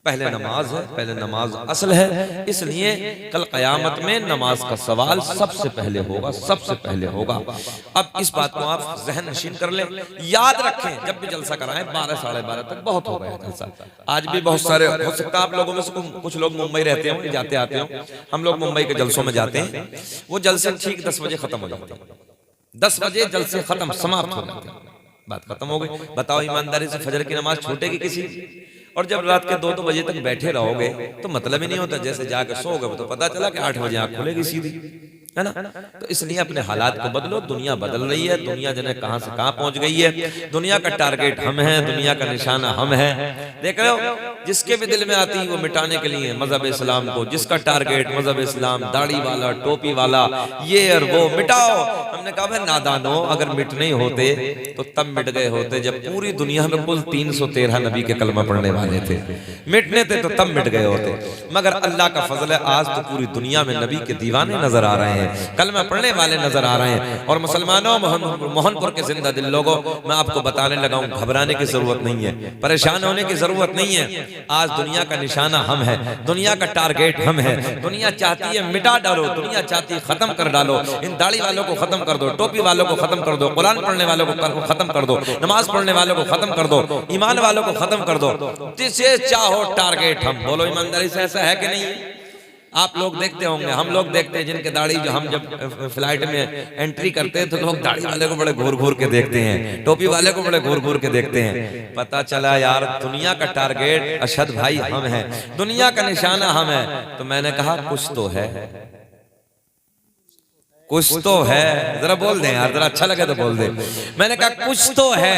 पहले नमाज है, पहले नमाज असल है, इसलिए कल कयामत में नमाज का सवाल सबसे पहले होगा, सबसे पहले होगा। अब इस बात को आप जहन नशीन कर लें, याद रखें, जब भी जलसा कराएं 12 साढ़े 12 तक बहुत हो गया जलसा। आज भी बहुत सारे, हो सकता है आप लोगों में से कुछ लोग मुंबई रहते हो, जाते आते हो, हम लोग मुंबई के जलसों में जाते हैं, वो जलसे ठीक 10 बजे खत्म हो जाते हैं, 10 बजे जलसे खत्म समाप्त हो जाते हैं, बात खत्म हो गई। बताओ ईमानदारी से फजर की नमाज छूटेगी किसी? और जब रात के 2-2 बजे तक बैठे रहोगे तो मतलब ही नहीं होता, जैसे जाके सो गए तो पता चला कि 8 बजे आंख खुलेगी सीधी, है ना। तो इसलिए अपने हालात को बदलो। दुनिया बदल रही है, दुनिया जने कहां से कहां पहुंच गई है। दुनिया का टारगेट हम हैं, दुनिया का निशाना हम हैं। देख रहे हो, जिसके भी दिल में आती है वो मिटाने के लिए मजहब इस्लाम को, जिसका टारगेट मजहब इस्लाम, दाढ़ी वाला, टोपी वाला, ये और वो, मिटाओ। हमने कहा भाई नादानो, अगर मिटने ही होते तो तब मिट गए होते जब पूरी दुनिया में कुल 313 नबी के कलमा पढ़ने वाले थे। मिटने थे तो तब मिट गए होते, मगर अल्लाह का फजल है आज तो पूरी दुनिया में नबी के दीवाने नजर आ रहे हैं, कलमा पढ़ने वाले नजर आ रहे हैं। और मुसलमानों, मोहनपुर के जिंदा दिल लोगों, मैं आपको बताने लगा हूं, घबराने की जरूरत नहीं है, परेशान होने की जरूरत नहीं है। आज दुनिया का निशाना हम है, दुनिया का टारगेट हम है। दुनिया चाहती है मिटा डालो, दुनिया चाहती है खत्म कर डालो। इन दाढ़ी वालों को खत्म कर दो, टोपी वालों को खत्म कर दो, कुरान पढ़ने वालों को खत्म कर दो, नमाज पढ़ने वालों को खत्म कर दो, ईमान वालों को खत्म कर दो। जिसे चाहो टारगेट हम। बोलो ईमानदारी से ऐसा है कि नहीं? आप लोग देखते होंगे, हम लोग देखते हैं जिनके दाढ़ी, जो हम जब फ्लाइट में एंट्री करते हैं तो लोग दाढ़ी वाले को बड़े घूर घूर के देखते हैं, टोपी वाले को बड़े घूर घूर के देखते हैं। पता चला यार दुनिया का टारगेट अशद भाई हम हैं, दुनिया का निशाना हम है। तो मैंने कहा कुछ तो है, कुछ तो है, जरा बोल दें यार, जरा अच्छा लगे तो बोल दें। मैंने कहा कुछ तो है।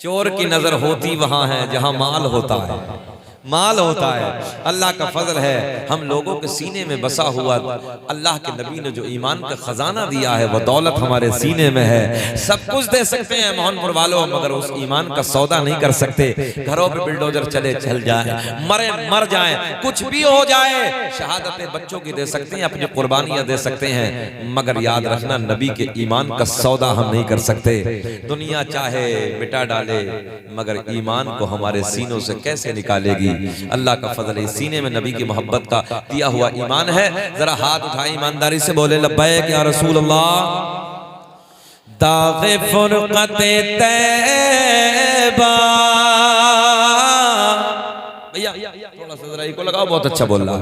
चोर की नजर होती वहां है जहां माल होता है, माल होता है। अल्लाह का फजल है, हम लोगों के सीने में बसा हुआ अल्लाह के नबी ने जो ईमान का खजाना दिया है, वह दौलत हमारे सीने में है। सब कुछ दे सकते हैं मोहनपुर वालों, मगर उस ईमान का सौदा नहीं कर सकते। घरों पे बिल्डोजर चले चल जाए, मरे मर जाए, कुछ भी हो जाए, शहादतें बच्चों की दे सकते हैं, अपनी कुर्बानियां दे सकते हैं, मगर याद रखना नबी के ईमान का सौदा हम नहीं कर सकते। दुनिया चाहे मिटा डाले, मगर ईमान को हमारे सीनों से कैसे निकालेगी? अल्लाह का फजल है, सीने में नबी की मोहब्बत का दिया हुआ ईमान है। जरा हाथ उठाए ईमानदारी से बोले लब्बैक या रसूल अल्लाह। दाग़े फुरक़ते तैबा, भैया थोड़ा सा जरा इको लगाओ, बहुत अच्छा बोल रहा।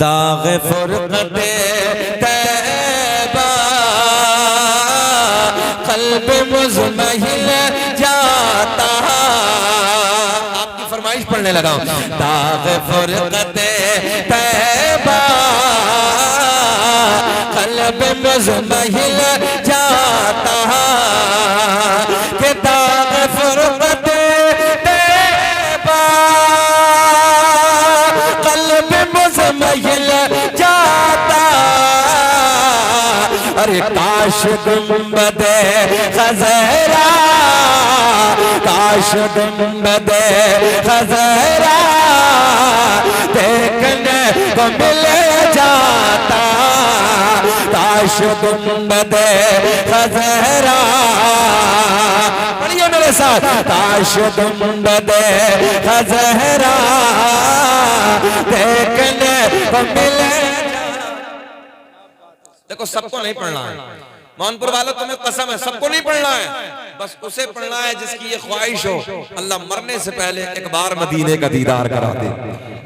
दाग़े फुरक़ते तैबा क़ल्ब मुज़महिल जाता, फरमाइश पढ़ने लगा। दाग़े फुरक़ते तैबा क़ल्ब मुज़महिल जाता, कि दाग़े फुरक़ते तैबा क़ल्ब मुज़महिल जाता। अरे काश गुंबदे ख़ज़रा, काश गुंबदे ख़ज़रा देखने को मिल जाता, काश गुंबदे ख़ज़रा। पढ़िए मेरे साथ, काश गुंबदे ख़ज़रा देखने को मिल। देखो सबको नहीं पढ़ना है मोहनपुर वालों, तुम्हें कसम है सबको नहीं पढ़ना है, बस उसे पढ़ना है जिसकी ये ख्वाहिश हो अल्लाह मरने से पहले एक बार मदीने का दीदार करा दे।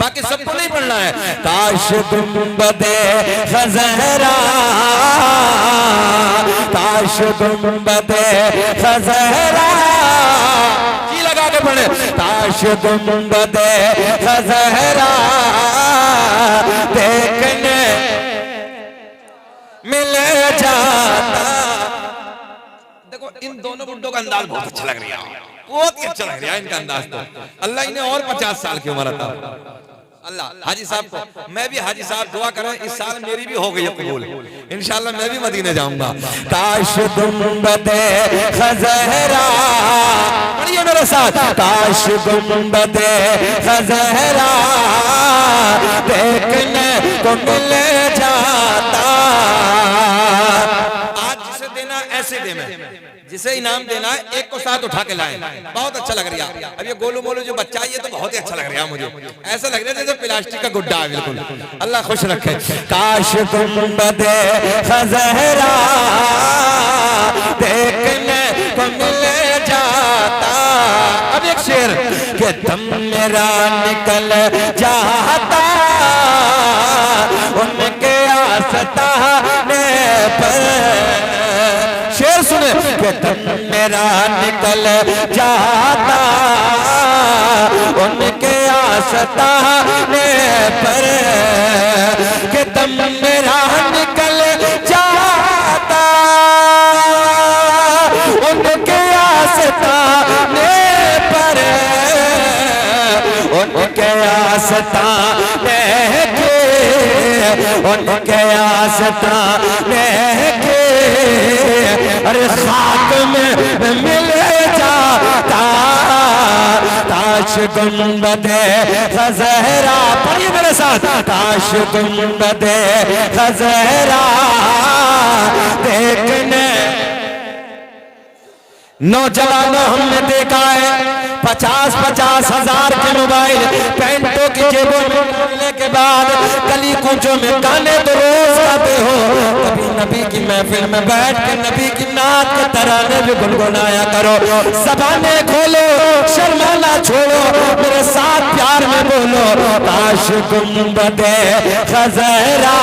बाकी सबको नहीं पढ़ना है। काश गुंबदे ख़ज़रा, काश गुंबदे ख़ज़रा, जी लगा के पढ़े। काश गुंबदे ख़ज़रा देखने मिल जाता। देखो इन दोनों बुड्ढों का अंदाज बहुत अच्छा लग रहा है, बहुत ही अच्छा लग रहा है इनका अंदाज। तो अल्लाह इन्हें और 50 साल की उम्र अता। अल्लाह हाजी साहब को, मैं भी हाजी साहब दुआ करें इस साल मेरी भी हो गई है कबूल, इंशाल्लाह मैं भी मदीने जाऊंगा। काश गुंबदे ख़ज़रा, पढ़िए मेरे साथ। काश गुंबदे ख़ज़रा देखने को मिल जाता। आज जिसे देना ऐसे देना, जिसे इनाम देना है एक को साथ उठा के लाएं। बहुत अच्छा लग रहा है। अब ये गोलू मोलू जो बच्चा है ये तो बहुत ही अच्छा लग रहा है मुझे, ऐसा लग रहा है जैसे प्लास्टिक का गुड्डा है बिल्कुल। अल्लाह खुश रखे। काश गुंबदे ख़ज़रा देखने को मिल जाता। अब एक शेर कि दम मेरा निकल जाता उनके आस्ताने पर। शेर सुने कि दम मेरा निकल जाता उनके आस्ताने पर, कि दम मेरा निकल जाता उनके आस्ताने पर, उनके आस्ताने के, उनके आस्ताने के, अरे खाक में मिल जाता ताश गुंबदे खज़हरा। पढ़िए मेरे साथ, ताश गुंबदे खज़हरा देखने। नौजवानों हमने देखा है 50-50 हजार के मोबाइल पैंटों की जेबों में डालने के बाद गली कूचों में गाने तो रोज गाते हो, कभी नबी की महफिल में बैठ के नबी की नात के तराने भी गुनगुनाया करो। ज़बानें खोलो, शर्माना छोड़ो, मेरे साथ प्यार में बोलो, ताश गुंबदे खज़हरा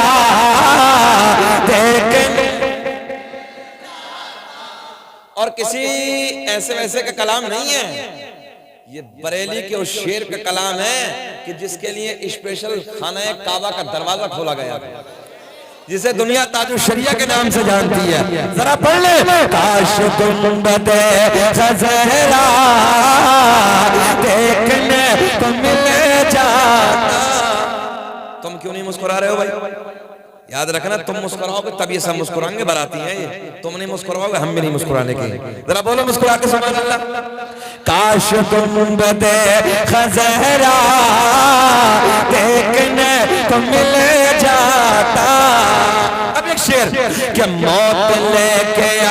देखने। और किसी ऐसे वैसे का कलाम नहीं है, ये बरेली के उस शेर का कलाम है कि जिसके लिए स्पेशल खाना काबा का दरवाजा खोला गया, जिसे दुनिया ताजु शरिया के नाम से जानती है। जरा पढ़ ले, काश गुंबदे खज़हरा देखने को मिल जाता। तुम क्यों नहीं मुस्कुरा रहे हो भाई? याद रखना, तुम मुस्कुराओगे तब ये सब मुस्कुराएंगे, बाराती हैं ये। तुम नहीं मुस्कुराओगे, हम भी नहीं मुस्कुराने के। जरा बोलो मुस्कुरा के सुभान अल्लाह। काश गुंबदे खज़हरा देखने को मिल जाता। अब एक शेर, कि मौत लेके आ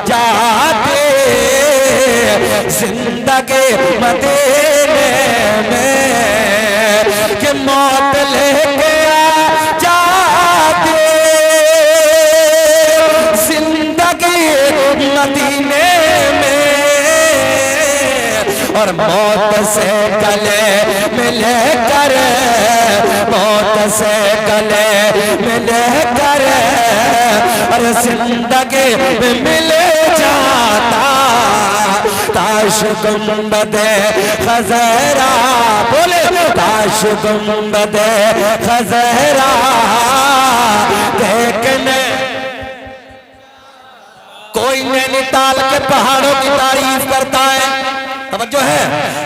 जाते जिंदगी मदीने में, कि मौत लेके मदीने में, और मौत से गले मिले कर, मौत से गले मिले कर, और जिंदगी में मिले जाता ताश गुंबदे खज़हरा। बोले, ताश गुंबदे खज़हरा देखने। कोई नैनीताल के पहाड़ों की तारीफ करता है, तवज्जो है,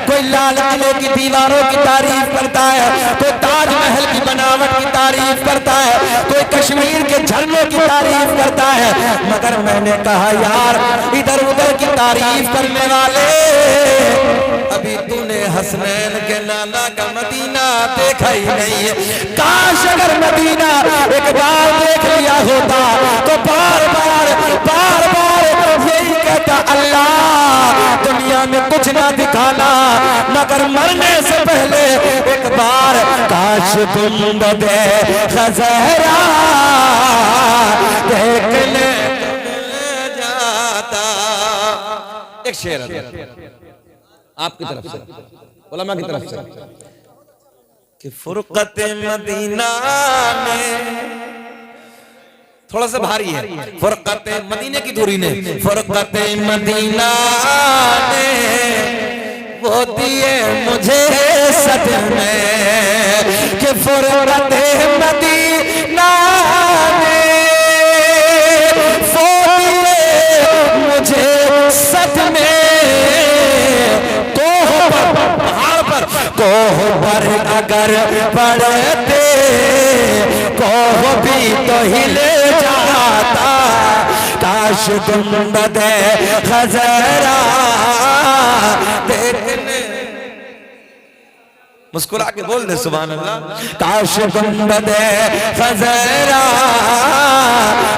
कोई लाल किले की दीवारों की तारीफ करता है, कोई ताजमहल की बनावट की तारीफ करता है, कोई कश्मीर के झरनों की तारीफ करता है, मगर मैंने कहा यार इधर उधर की तारीफ करने वाले, अभी तूने हसनैन के नाना का मदीना देखा ही नहीं है। काश अगर मदीना एक बार देख लिया होता तो बार बार यही कहता, अल्लाह दुनिया में कुछ ना दिखाना मगर मरने से पहले एक बार काश गुंबदे खज़हरा देखने जाता। एक शेर आपकी तरफ से, उलमा की तरफ से, कि फुरक़त मदीना में, थोड़ा सा भारी है, फुरक़त मदीने की दूरी ने, फुरक़त मदीना ने वो दिए मुझे सदमे, कि फुरक़त मदीना ने वो दिए मुझे सदमे। कोह पर अगर पड़ते कोह भी तो हिले जाता, काश गुंबदे खज़हरा देखने। मुस्कुरा के बोल दे सुभान अल्लाह। काश गुंबदे खज़हरा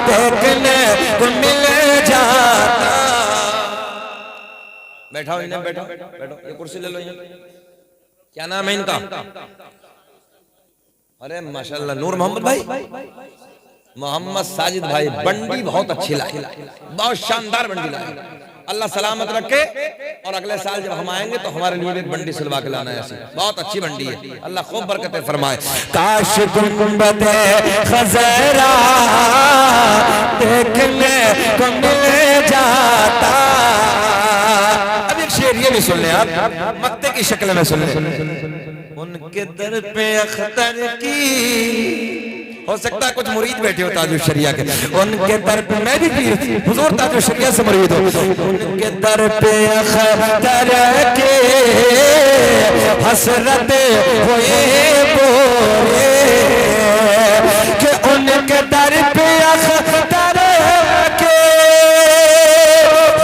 देखने को मिल जाता। बैठाओ इन्हें, बैठो बैठो, ये कुर्सी ले लो। क्या नाम है इनका? अरे माशाल्लाह, नूर मोहम्मद भाई, मोहम्मद साजिद भाई। बंडी बहुत अच्छी लाई, बहुत शानदार बंडी लाई। अल्लाह सलामत रखे और अगले साल जब हम आएंगे तो हमारे लिए एक बंडी सिलवा के लाना है ऐसी बहुत अच्छी बंडी है। अल्लाह खूब बरकतें फरमाए। काश गुंबदे खज़रा देखने को मिल जाता। अब एक शेर ये भी सुन लें आप, मक्ते की शक्ल में सुन लें। उनके दर पे अख्तर की, हो सकता है कुछ मुरीद बैठे हो ताजुल शरिया के, उनके दर पे मैं भी हुजूर ताजुल शरिया से मुरीद हो, उनके दर पे अख्तर के हसरत हुए बोरे कि उनके दर पे अख्तर के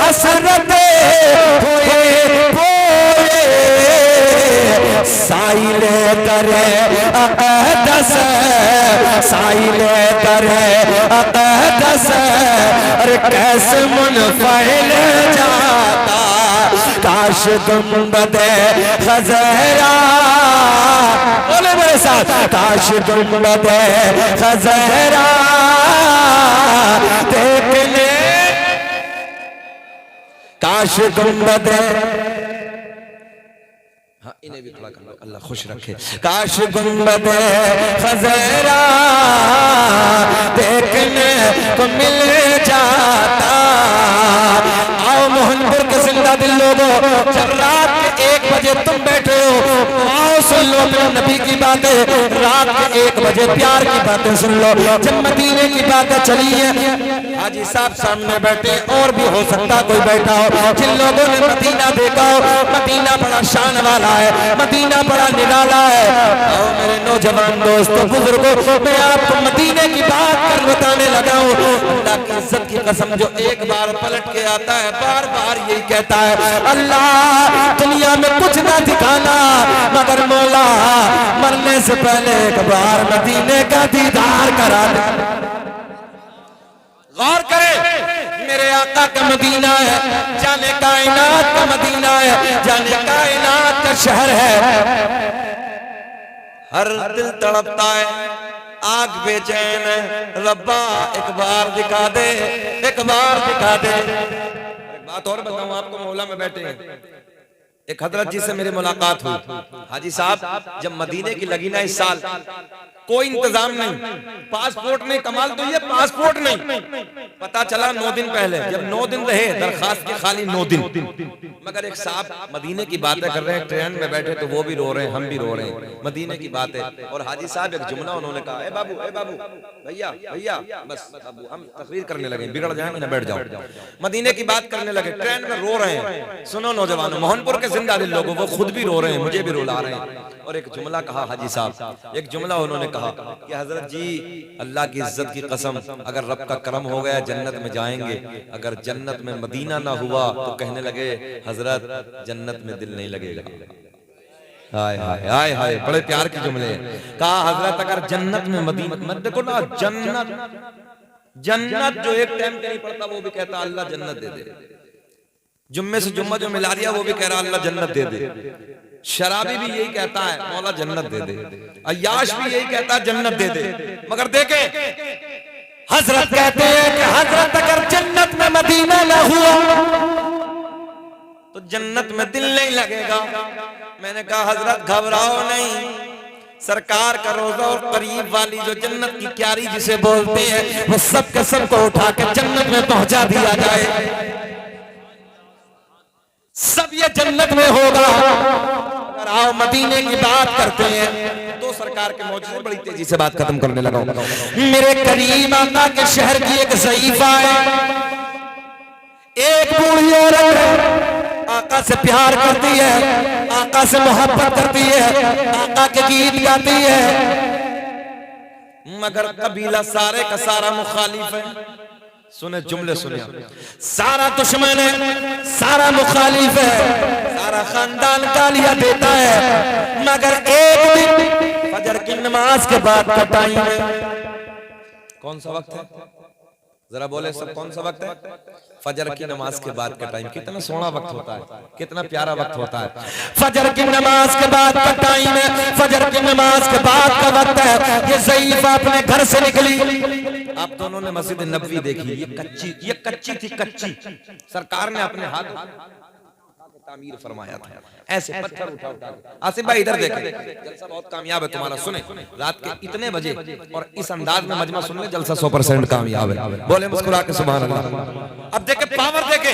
हसरत हुए बोरे साइले करे अक़दस साइले करे अक़दस अरे कैसे मुनफ़िल जाता। काश गुंबदे खज़रा, बोले मेरे साथ, काश गुंबदे खज़रा देखने, काश गुंबदे, हाँ इन्हें भी खड़ा कर लो, अल्लाह खुश रखे। काश गुंबदे खज़रा देखने को मिल जाता। आओ मोहनपुर के जिंदा दिल लोगों, जब रात के 1 बजे तुम बैठे हो, आओ सुन लो अपने नबी की बातें। रात के 1 बजे प्यार की बातें सुन लो। जब मदीने की बातें चली है, हाजी साहब सामने बैठे, और भी हो सकता कोई बैठा हो, जिन लोगों ने मदीना देखा हो, मदीना बड़ा शान वाला है, मदीना बड़ा निराला है। आओ मेरे नौजवान दोस्तों, बुजुर्गों, मैं आपको मदीने की बात कर बताने लगा हूँ। अल्लाह की इज्जत की कसम, जो एक बार पलट के आता है बार बार यही कहता है, अल्लाह दुनिया में कुछ ना दिखाना मगर मौला मरने से पहले एक बार मदीने का दीदार करा दे। गौर करें, मेरे आका का मदीना है, जाने कायनात का मदीना है, जाने कायनात का शहर है। हर दिल तड़पता है, आग बेचैन है, रब्बा एक बार दिखा दे, एक बार दिखा दे। एक बात और बताऊं आपको, मौला में बैठे हैं, एक हजरत जी से मेरी मुलाकात हुई। हाजी साहब जब मदीने की लगी ना इस साल, कोई इंतजाम नहीं, पासपोर्ट नहीं, कमाल तो ये पासपोर्ट नहीं, पता चला 9 दिन पहले, जब 9 दिन रहे दरखास्त के खाली 9 दिन। मगर एक साहब मदीने की बातें कर रहे हैं, ट्रेन में बैठे तो वो भी रो रहे हैं, हम भी रो रहे हैं, मदीने की बातें। और हाजी साहब एक जुमला उन्होंने कहा, ए बाबू भैया भैया, बस बाबू हम तकरीर करने लगे, बिगड़ जाएंगे ना, बैठ जाओ। मदीने की बात करने लगे, ट्रेन में रो रहे हैं। सुनो नौजवानों, मोहनपुर के जिंदा दिल लोगों, वो खुद भी रो रहे हैं, मुझे भी रुला रहे हैं। और एक जुमला कहा हाजी साहब, एक जुमला उन्होंने कहा कि हजरत जी अल्लाह की इज्जत की कसम, अगर रब का करम हो गया जन्नत में जाएंगे, अगर जन्नत में मदीना ना हुआ तो कहने लगे हजरत जन्नत में दिल नहीं लगेगा। हाय हाय हाय हाय, बड़े प्यार के जुमले। कहा हजरत अगर जन्नत में मदीना, मत देखो ना, जन्नत जो एक टाइम नहीं पड़ता वो भी कहता अल्लाह जन्नत दे दे, जुम्मे से जुम्मा जो मिला दिया वो भी कह रहा अल्लाह जन्नत दे दे, शराबी भी यही कहता है मौला जन्नत दे दे, अय्याश भी यही कहता है जन्नत दे दे। मगर देखे हजरत कहते हैं कि हजरत अगर जन्नत में मदीना ना हुआ तो जन्नत में दिल नहीं लगेगा। मैंने कहा हजरत घबराओ नहीं, सरकार का रोजा और करीब वाली जो जन्नत की क्यारी जिसे बोलते हैं, वो सब के सब को उठा के जन्नत में पहुंचा दिया जाए, सब ये जन्नत में होगा। अगर आओ मदीने की बात करते हैं तो सरकार के मौजूद बड़ी तेजी से बात खत्म करने लगा। मेरे करीम आका के शहर की एक ज़ईफा है, एक बूढ़ी औरत है, आका से प्यार करती है, आका से मोहब्बत करती है, आका के गीत गाती है, मगर कबीला सारे का सारा मुखालिफ है। सुने जुमले सुने, सारा दुश्मन है, सारा मुखालिफ है, सारा खानदान गालियां देता है, मगर एक दिन फजर की नमाज के बाद का टाइम है। कौन सा वक्त है जरा बोले सब, कौन सा वक्त है? फजर की नमाज के बाद का टाइम। कितना सोना वक्त होता है, कितना प्यारा वक्त होता है। फजर की नमाज के बाद का टाइम है, फजर की नमाज के बाद का वक्त है। ये ज़ईफा अपने घर से निकली। आप दोनों ने मस्जिद नबवी देखी, ये कच्ची थी, कच्ची। सरकार ने अपने हाथ तामीर फरमाया था। ऐसे पत्थर उठा उठा के। आसिफ भाई इधर देखें, जलसा बहुत कामयाब है तुम्हारा, सुने रात के इतने बजे और इस अंदाज में मजमा सुनने, जलसा 100% कामयाब है। बोले मुस्कुरा के सुभान अल्लाह। अब देखे पावर देखे,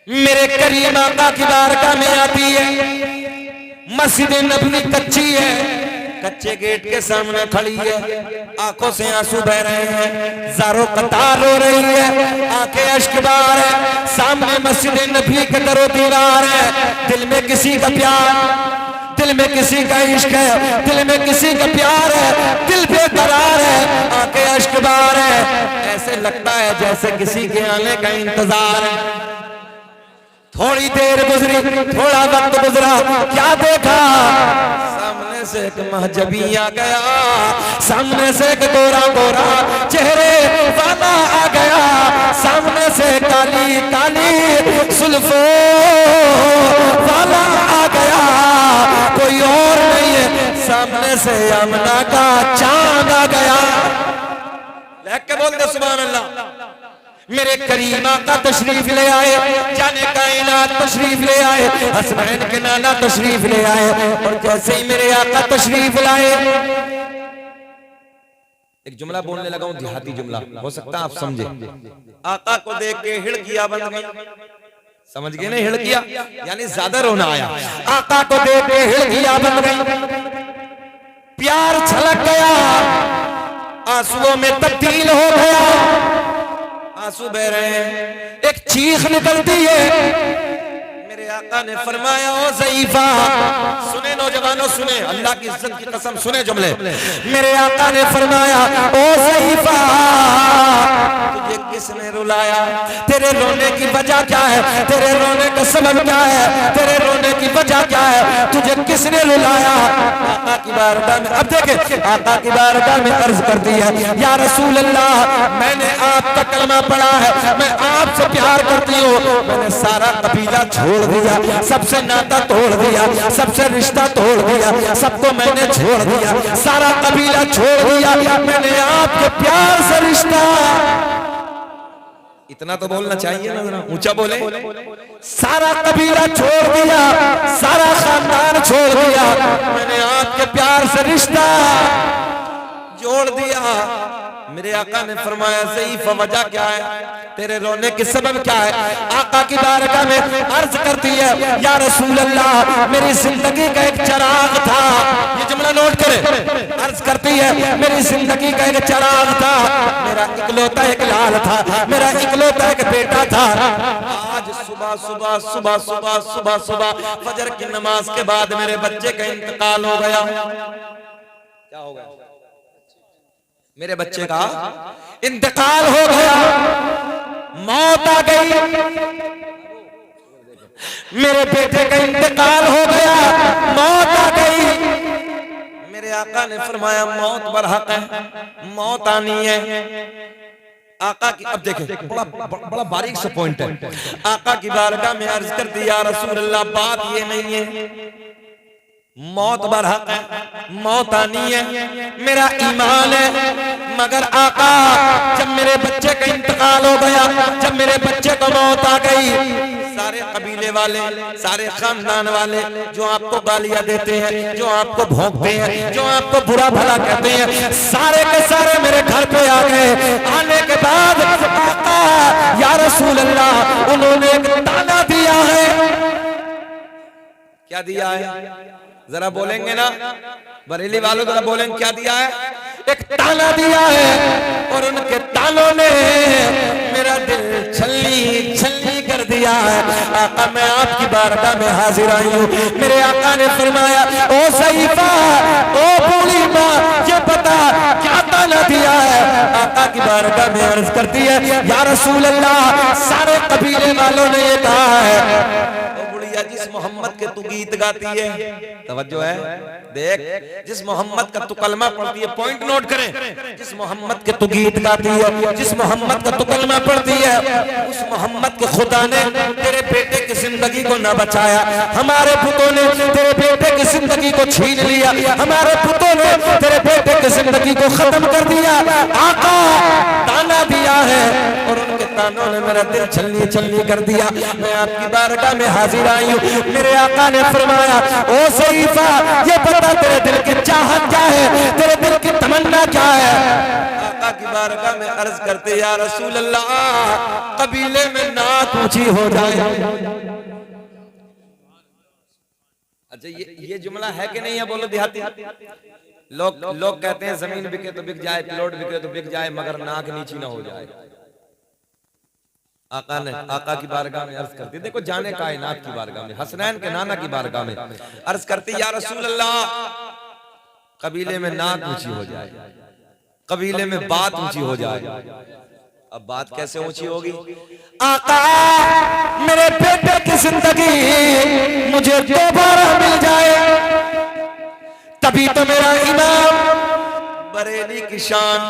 मेरे करीम आका की बारगाह में आती है। मस्जिद नबवी कच्ची है, कच्चे गेट के सामने खड़ी है, आंखों से आंसू बह रहे हैं, ज़ारो कतार रो रही है, आंखें अश्कबार है, सामने मस्जिद नबी के दरो दीवार है। दिल में किसी का प्यार, दिल में किसी का इश्क है, दिल में किसी का प्यार है, दिल बेकरार है, आंखें अश्कबार है। ऐसे लगता है जैसे किसी के आने का इंतजार है। थोड़ी देर गुजरी, थोड़ा वक्त गुजरा, क्या देखा? सामने से एक महजबी आ गया, सामने से एक गोरा गोरा चेहरे वाला आ गया, सामने से काली काली सुल्फो वाला आ गया। कोई और नहीं है, सामने से यमुना का चांद आ गया। देख के बोल दे सुभान अल्लाह। मेरे करीम आका तशरीफ ले आए, जाने कायनात तशरीफ ले आए, हसनैन के नाना तशरीफ ले आए। और जैसे ही मेरे आका तशरीफ लाए, एक जुमला बोलने लगा हूं, देहाती जुमला, हो सकता है आप समझे। आका को देख के हिड़किया बन गई, समझ गए ना? हिड़किया यानी ज्यादा रोना आया। आका को देख के हिड़किया बन गई, प्यार छलक गया, आंसुओं में तब्दील हो गया, आंसू बह रहे हैं, एक चीख निकलती है। मेरे आका ने फरमाया, ओ ज़ईफा, सुने नौजवानों सुने, अल्लाह की इज्जत की कसम सुने जुमले। मेरे आका ने फरमाया, ओ ज़ईफा, तुझे किसने रुलाया? तेरे रोने की वजह क्या है? तेरे रोने का सबब क्या है? तेरे रोने की वजह क्या है? तुझे किसने रुलाया? आका की बारगाह में, अब देखे, आका की बारगाह में अर्ज करती है, या रसूल अल्लाह, मैंने आपका कलमा पढ़ा है, मैं आपसे प्यार करती हूँ, मैंने सारा कबीला छोड़ दिया, सबसे नाता तोड़ दिया, सबसे रिश्ता तोड़ दिया, सबको मैंने छोड़ दिया, सारा कबीला छोड़ दिया, मैंने आपके प्यार से रिश्ता। इतना तो बोलना चाहिए ना, जरा ऊंचा बोले। सारा कबीला छोड़ दिया, सारा खानदान छोड़ दिया, मैंने आपके प्यार से रिश्ता जोड़ दिया। मेरे आका ने फरमाया, ज़ईफ़, वजह क्या है? तेरे रोने की सबब क्या है? आका की बारगाह में अर्ज करती है, या रसूल अल्लाह, मेरी जिंदगी का एक चिराग था। ये जुमला नोट करें। अर्ज करती है, मेरी जिंदगी का एक चिराग था, मेरा इकलौता एक लाल था, मेरा इकलौता एक बेटा था। आज सुबह सुबह सुबह सुबह सुबह सुबह फजर की नमाज के बाद मेरे बच्चे का इंतकाल हो गया। क्या हो गया? मेरे बच्चे का इंतकाल हो गया, मौत आ गई, मेरे बेटे का इंतकाल हो गया, मौत आ गई। मेरे आका ने फरमाया, मौत बरहक है, मौत आनी है। आका की, अब देखें, बड़ा बारीक सा पॉइंट है। आका की बारगाह में अर्ज कर दिया, रसूल अल्लाह, बात ये नहीं है, मौत बरहक है, मौत आनी है, मेरा ईमान है, मगर आका, जब मेरे बच्चे का इंतकाल हो गया, जब मेरे बच्चे को मौत आ गई, सारे कबीले वाले, सारे खानदान वाले जो आपको गालियां देते हैं, जो आपको भौंकते हैं, जो आपको बुरा भला कहते हैं, सारे के सारे मेरे घर पे आ गए। आने के बाद आका, या रसूल अल्लाह, उन्होंने एक ताना दिया है। क्या दिया है? जरा बोलेंगे ना बरेली वालों, जरा बोलेंगे क्या दिया है? एक ताना दिया है, और उनके तानों ने मेरा दिल छल्ली छल्ली कर दिया है। आका, मैं आपकी बारगाह में हाजिर आई हूँ। मेरे आका ने फरमाया, ओ ज़ईफ़ा, ओ बूढ़ी माँ, ये बता क्या ताना दिया है? आका की बारगाह में अर्ज करती है, या रसूल अल्लाह, सारे कबीले वालों ने ये कहा है, जिस मोहम्मद के तू गीत गाती है, तवज्जो है, देख, जिस मोहम्मद का तू कलमा पढ़ती है, पॉइंट नोट करें, जिस मोहम्मद के तू गीत गाती है, जिस मोहम्मद का तू कलमा पढ़ती है, उस मोहम्मद के खुदा ने तेरे बेटे की जिंदगी को न बचाया, हमारे पुतों ने तेरे बेटे की जिंदगी को छीन लिया, हमारे पुतों ने तेरे बेटे की जिंदगी को खत्म कर दिया। आका ताना दिया है, और उनके शैतानों ने मेरा दिल छलनी छलनी कर दिया, मैं आपकी बारगाह में हाजिर आई हूँ। मेरे आका ने फरमाया, ओ सईफा ये बता तेरे दिल की चाहत क्या है, तेरे दिल की तमन्ना क्या है। आका की बारगाह में अर्ज करते, या रसूल अल्लाह कबीले में नाक ऊंची हो जाए। अच्छा ये जुमला है कि नहीं है, बोलो देहाती। लोग कहते हैं जमीन बिके तो बिक जाए, प्लॉट बिके तो बिक जाए, मगर नाक नीची ना हो जाए। आका की बारगाह में अर्ज करती, देखो जाने कायनात की बारगाह में, हसनैन के नाना की बारगाह में अर्ज करती, या रसूल अल्लाह कबीले में नाक ऊंची हो जाए, कबीले में बात ऊंची हो जाए। अब बात कैसे ऊंची होगी? आका मेरे बेटे की जिंदगी मुझे दोबारा मिल जाए, तभी तो मेरा इमाम बरेली की शान,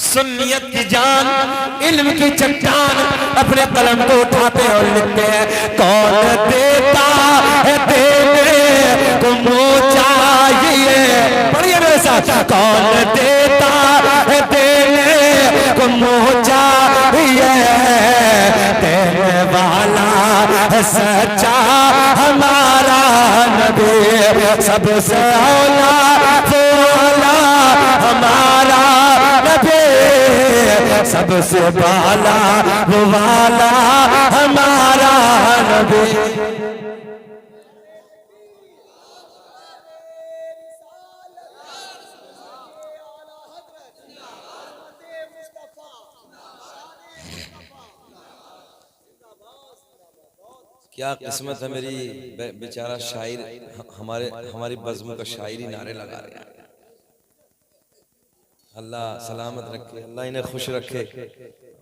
सुन्नियत की जान, इल्म की चट्टान अपने कलम को उठाते और लिखते हैं, कौन देता है देने को मुझे चाहिए। पढ़िए मेरे साथ, कौन देता है देने को मुझे चाहिए, देने वाला है सच्चा हमारा नबी, सबसे औला वाला हमारा नबी, सबसे बाला वो वाला हमारा नबी। क्या किस्मत है मेरी, बेचारा शायर हमारी बज़्म का शायरी नारे लगा रहे हैं। अल्लाह सलामत रखे, अल्लाह इन्हें खुश रखे,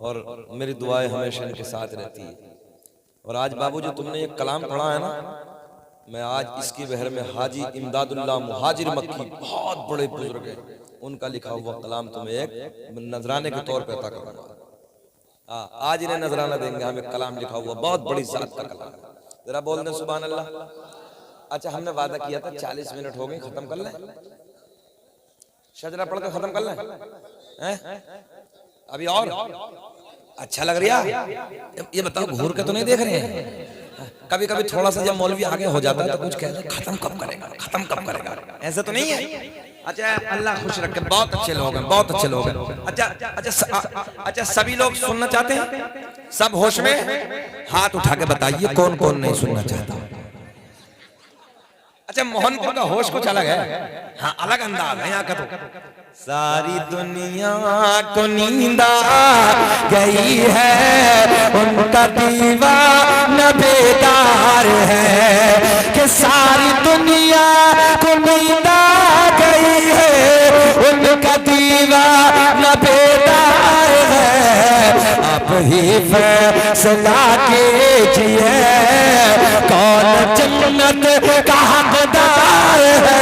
और मेरी दुआएं हमेशा इनके साथ रहती है। और आज बाबू जो तुमने ये कलाम पढ़ा है ना, मैं आज इसकी बहर में हाजी इमदादुल्लाह मुहाजिर मक्की, बहुत बड़े बुजुर्ग हैं, उनका लिखा हुआ कलाम तुम्हें एक नजराने के तौर पर अता करूंगा। आज इन्हें नजराना देंगे, हमें कलाम लिखा हुआ, बहुत बड़ी जात का कलाम। जरा बोल दें सुभान अल्लाह। अच्छा हमने वादा किया था 40 मिनट हो गए, खत्म कर लें, शजरा पढ़ कर खत्म कर लें, अभी और अच्छा लग रहा। ये बताओ घूर के तो नहीं देख रहे हैं? कभी कभी थोड़ा सा जब मौलवी आगे हो जाता है तो कुछ कहते हैं खत्म कब करेगा, खत्म कब करेगा, ऐसा तो नहीं है। अच्छा अल्लाह खुश रखे, बहुत अच्छे लोग हैं, बहुत अच्छे लोग हैं। अच्छा सभी लोग सुनना चाहते हैं? सब होश में हाथ उठा के बताइए कौन कौन नहीं सुनना चाहता। अच्छा मोहनपुर का होश कुछ अलग है, हाँ अलग अंदाज है यहाँ का। तो सारी दुनिया को नींद आ गई है, उनका दीवाना बेदार है, कि सारी दुनिया को नींद आ गई है, उनका दीवाना बेदार है। आप ही फैसला कीजिए कौन जन्नत का हकदार है।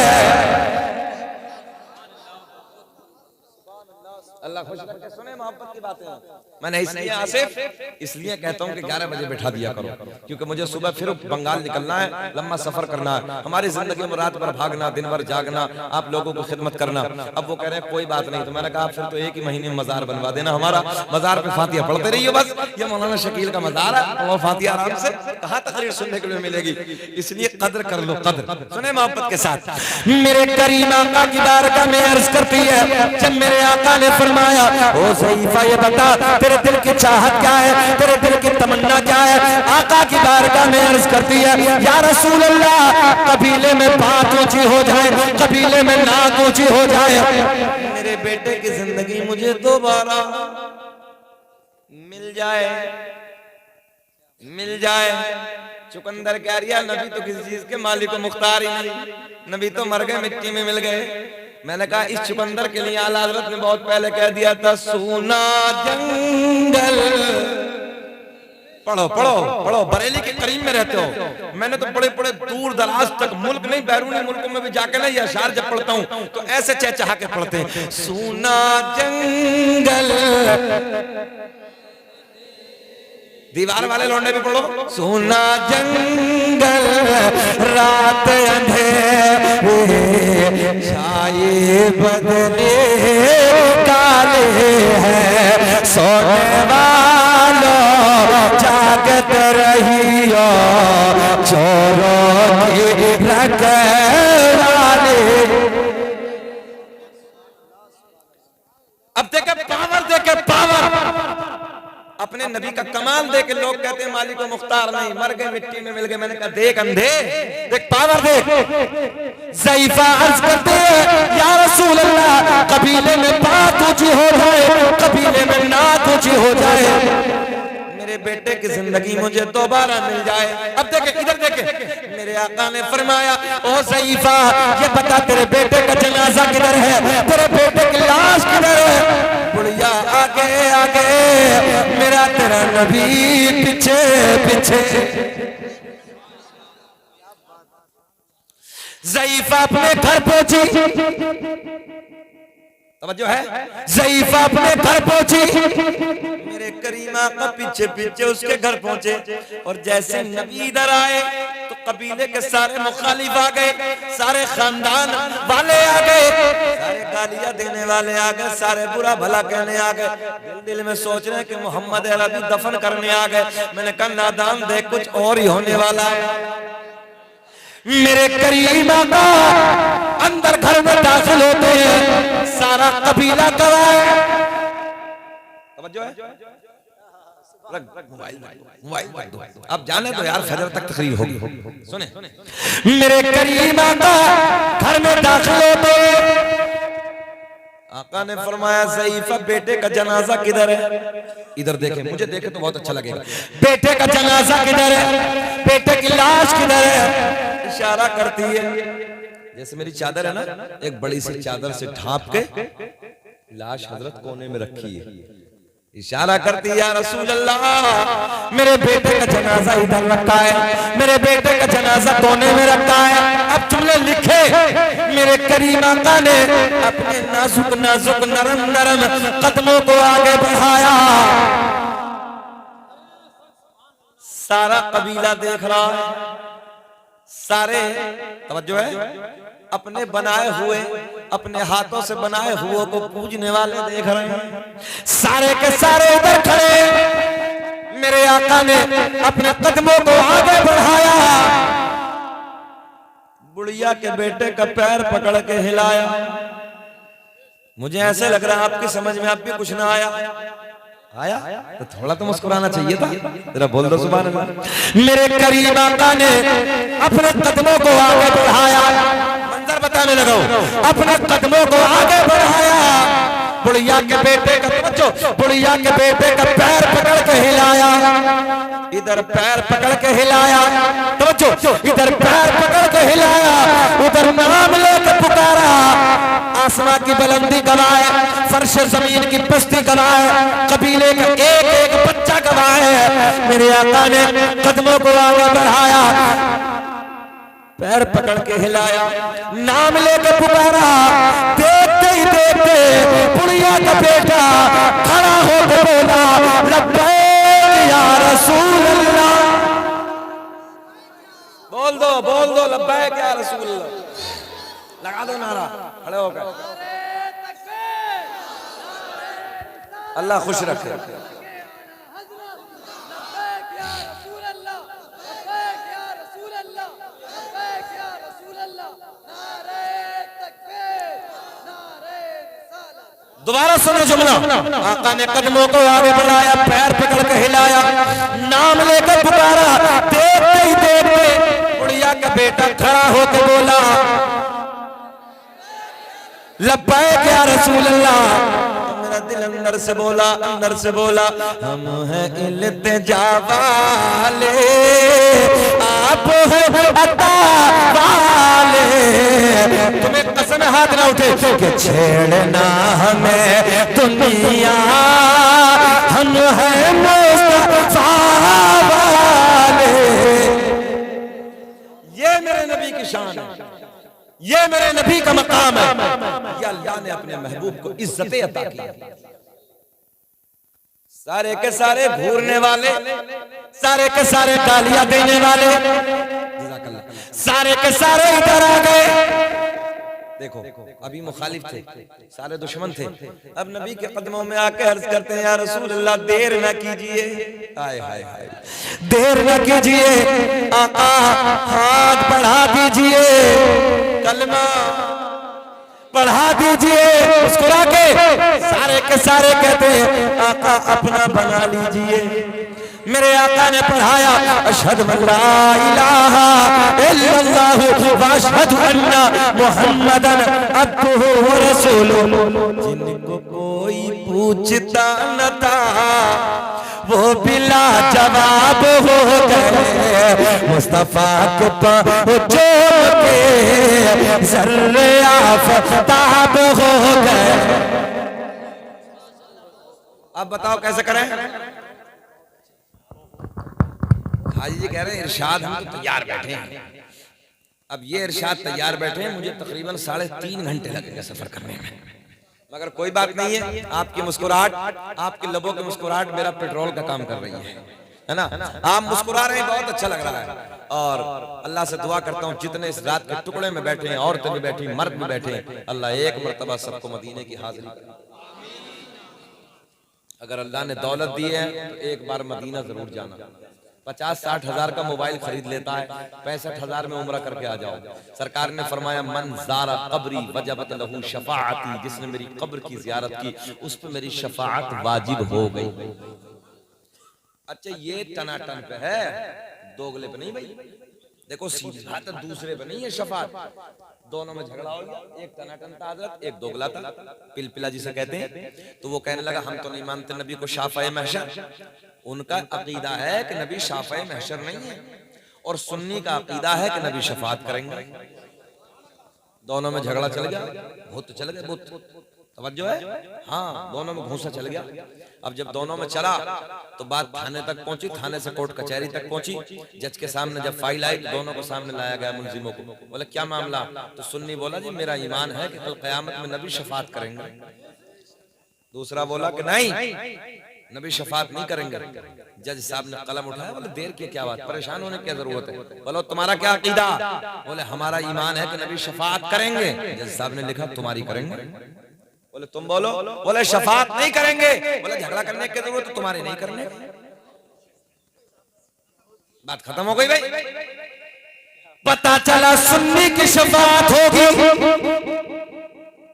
अल्लाह खुश करके सुने मोहब्बत की बातें। मैंने इसलिए आसिफ इसलिए कहता हूँ कि 11 बजे बैठा दिया करो, क्योंकि मुझे सुबह फिर बंगाल निकलना है, लंबा सफर करना है। हमारी जिंदगी में रात भर भागना, दिन भर जागना, आप लोगों को खिदमत करना। अब वो कह रहे हैं कोई बात नहीं, तो मैंने कहा फिर तो एक ही महीने में मजार बनवा देना हमारा, मजार पे फातिहा पढ़ते रहिए बस। ये मौलाना शकील का मजार है, वो फातिहा आराम से कहाँ तकरीर सुनने के लिए मिलेगी, इसलिए कदर कर लो, कदर सुने मोहब्बत के साथ। मेरे करीम आका की बारगाह में अर्ज करती है, जब मेरे आका ने फरमाया, ओ सईफा ये बता तेरे दिल की चाहत क्या है, तेरे दिल की तमन्ना क्या है। आका की बारगाह में अर्ज करती है, या रसूल अल्लाह कबीले में बात ऊंची हो जाए, कबीले में नाक ऊंची हो जाए, मेरे बेटे की जिंदगी मुझे दोबारा मिल जाए, मिल जाए। चुकंदर कह रही है नबी तो किसी चीज के मालिक को मुख्तार ही नहीं, नबी तो मर गए, मिट्टी में मिल गए। मैंने कहा इस चुकंदर के लिए आला हज़रत ने बहुत पहले कह दिया था, सूना जंगल। पढ़ो पढ़ो पढ़ो, बरेली के करीम में रहते हो। मैंने तो बड़े बड़े दूर दराज तक मुल्क नहीं, बैरूनी मुल्कों में भी जाके ना ये अशार जब पढ़ता हूँ तो ऐसे चहचहा के पढ़ते हैं, सूना जंगल। दीवार वाले लौंडे भी पढ़ो, सोना जंगल रात अंधेरे छाए बदले काले हैं, सोने वालों लागत रहियो चोरों की रखवाले। अब देखे पावर, देखे पावर, अपने नबी का कमाल देख लोग कहते हैं मालिक मुख्तार नहीं, मर गए मिट्टी में मिल गए। मैंने कहा देख अंधे, देख पावर देख। ज़ईफा अर्ज करते हैं या रसूल अल्लाह, कबीले में बात ऊंची हो जाए, कबीले में नात ऊंची हो जाए, मेरे बेटे की जिंदगी मुझे दोबारा मिल जाए। अब देखे इधर देखे, मेरे आका ने फरमाया ओ ज़ईफा ये बता तेरे बेटे का जनाजा किधर है, तेरे बेटे की लाश किधर है। बुढ़िया आगे आगे, मेरा तेरा नबी पीछे पीछे। ज़ईफा अपने घर पहुंची, तवज्जो है, ज़ईफा अपने घर पहुंची, मेरे करीमा का पीछे पीछे उसके घर पहुंचे। और जैसे नबी इधर आए तो कबीले के सारे मुखालिफ आ गए, सारे खानदान वाले आ गए, सारे गालियां देने वाले आ गए, सारे बुरा भला कहने आ गए। दिल दिल में सोच रहे हैं कि मोहम्मद अरबी दफन करने आ गए। मैंने कहा नादान देख कुछ और ही होने वाला है। मेरे करीमा का अंदर घर में दाखिल होते हैं, सारा कबीला गवाह। अब जाने तो यार फजर तक तकरीर होगी। सुने मेरे करीमा का घर में दाखिल होते हैं, आका ने फरमाया ज़ईफा बेटे का जनाजा किधर है? इधर देखे, मुझे देखे तो बहुत अच्छा लगेगा। बेटे का जनाजा किधर है, बेटे की लाश किधर है। इशारा करती है, जैसे मेरी चादर है ना, एक बड़ी सी चादर से ढांप के लाश हजरत कोने में रखी है। इशारा करती है या रसूल अल्लाह मेरे बेटे का जनाजा इधर रखा है, मेरे बेटे का जनाजा कोने में रखा है। अब तुमने लिखे मेरे करीम आका ने अपने नाजुक नाजुक नरम नरम कदमों को आगे बढ़ाया। सारा कबीला देख रहा है, सारे तवज्जो है, अपने बनाए हुए, अपने हाथों से बनाए हुए को पूजने वाले देख रहे हैं। सारे के सारे इधर खड़े, मेरे आका ने अपने कदमों को आगे बढ़ाया, बुढ़िया के बेटे का पैर पकड़ के हिलाया। मुझे ऐसे लग रहा है आपकी समझ में आप भी कुछ ना आया। आया तो थोड़ा तो मुस्कुराना चाहिए था, जरा बोल दो सुभान अल्लाह। मेरे करीम आका ने अपने कदमों को आगे बढ़ाया, मंजर बताने लगा, अपने कदमों को आगे बढ़ाया, बुढ़िया के बेटे का बच्चों, बुढ़िया के बेटे का पैर पकड़ के हिलाया, इधर पैर पकड़ के हिलाया, तो इधर पैर पकड़ के हिलाया, उधर नाम लेकर पुकारा। आसमां की बुलंदी गवाए, फर्श जमीन की पस्ती गवाए, कबीले का एक एक बच्चा गवाए। मेरे आका ने कदमों को आगे बढ़ाया, पैर पकड़ के हिलाया, नाम लेकर पुकारा। देखते ही देखते बुढ़िया का बेटा खड़ा होकर बोला लब्बैक या रसूल अल्लाह। बोल दो लब्बैक या रसूल अल्लाह, लगा दो नारा खड़े होकर। अल्लाह खुश रखे। दोबारा सुनो जुमला। आका ने कदमों को आगे बढ़ाया, पैर पकड़ के हिलाया, नाम लेकर पुकारा। देखते ही देखते बुढ़िया का बेटा खड़ा होकर बोला लब्बैक या रसूल अल्लाह। मेरा दिल अंदर से बोला हम हैं इल्तिजा वाले, आप हैं अता वाले। तुम्हें कसम हाथ ना उठे कि छेड़ना हमें दुनिया, हम हैं मुस्तफा वाले। ये मेरे नबी की शान है, ये मेरे नबी का मकाम है। ये अल्लाह ने अपने महबूब को इज्जत अता की। सारे के सारे घूरने वाले, सारे के सारे गालियां देने वाले, सारे के सारे इधर आ गए। देखो अभी मुखालिफ थे, सारे दुश्मन थे, अब नबी के कदमों में आके अर्ज करते हैं या रसूल अल्लाह देर न कीजिए, हाय हाय हाय देर न कीजिए आका, हाथ बढ़ा दीजिए, कलमा बढ़ा दीजिए। मुस्कुरा के सारे कहते हैं आका अपना बना लीजिए। मेरे आका ने पढ़ाया अशहदु अल्ला इलाहा इल्लल्लाह व अशहदु अन्ना मुहम्मदन अब्दुहु व रसूलुहु। जिनको कोई पूछता न था वो बिला जवाब हो गए, मुस्तफा को पहुंचो के ज़र्रे आफताब हो गए। अब बताओ कैसे करें? हाजी जी कह रहे हैं इरशाद हम तो तैयार बैठे हैं। अब ये इरशाद तैयार बैठे हैं, मुझे तकरीबन 3.5 घंटे लगेंगे सफर करने में, मगर कोई बात नहीं है। आपकी मुस्कुराहट, आपके लबों की मुस्कुराहट मेरा पेट्रोल का काम कर रही है ना। आप मुस्कुरा रहे हैं, बहुत अच्छा लग रहा है। और अल्लाह से दुआ करता हूँ जितने इस रात के टुकड़े में बैठे हैं, औरतें भी बैठी, मर्द भी बैठे हैं, अल्लाह एक मरतबा सबको मदीने की हाजिरी करे। अगर अल्लाह ने दौलत दी है तो एक बार मदीना जरूर जाना। 50-60 हजार का मोबाइल खरीद लेता है, 65 हजार में उम्रा करके आ जाओ। सरकार ने फरमाया मन ज़ारा कब्री वजबत लहू शफाअती, जिसने मेरी कब्र की जियारत की उस पर मेरी शफाअत वाजिब हो गई। अच्छा ये टनाटन पे है, दोगले पे नहीं भाई। देखो सीधी बात है, दूसरे पे नहीं है शफाअत, दोनों में झगड़ा हो गया। एक टनाटन था हजरत, एक दोगला था, पिलपिला जिसे कहते हैं। तो वो कहने लगा हम तो नहीं मानते नबी को शाफ़े महशर। उनका अकीदा है कि नबी शाफ़े महशर नहीं है, और सुन्नी का अकीदा है कि नबी शफाअत करेंगे। दोनों में झगड़ा चल गया, भूत चल गए, भूत तवज्जो है, हाँ दोनों में घूंसा चल गया। अब जब दोनों में चला तो बात थाने तक पहुंची, थाने से कोर्ट कचहरी तक पहुंची। जज के सामने जब फाइल आई तो दोनों को सामने लाया गया, मुलजिमों को। बोले क्या मामला? तो सुन्नी बोला जी मेरा ईमान है कि कल क़यामत में नबी शफाअत करेंगे। दूसरा बोला कि नहीं नबी शफाअत नहीं करेंगे। जज साहब ने कलम उठाया, बोले देर की क्या बात, परेशान होने की क्या जरूरत है? बोलो तुम्हारा क्या अकीदा? बोले हमारा ईमान है कि नबी शफाअत करेंगे। जज साहब ने लिखा तुम्हारी करेंगे। बोले तुम बोलो। बोले शफाअत नहीं करेंगे। बोले झगड़ा करने की जरूरत तो तुम्हारे नहीं करने। बात खत्म हो गई भाई। पता चला सुन्नी की शफाअत होगी,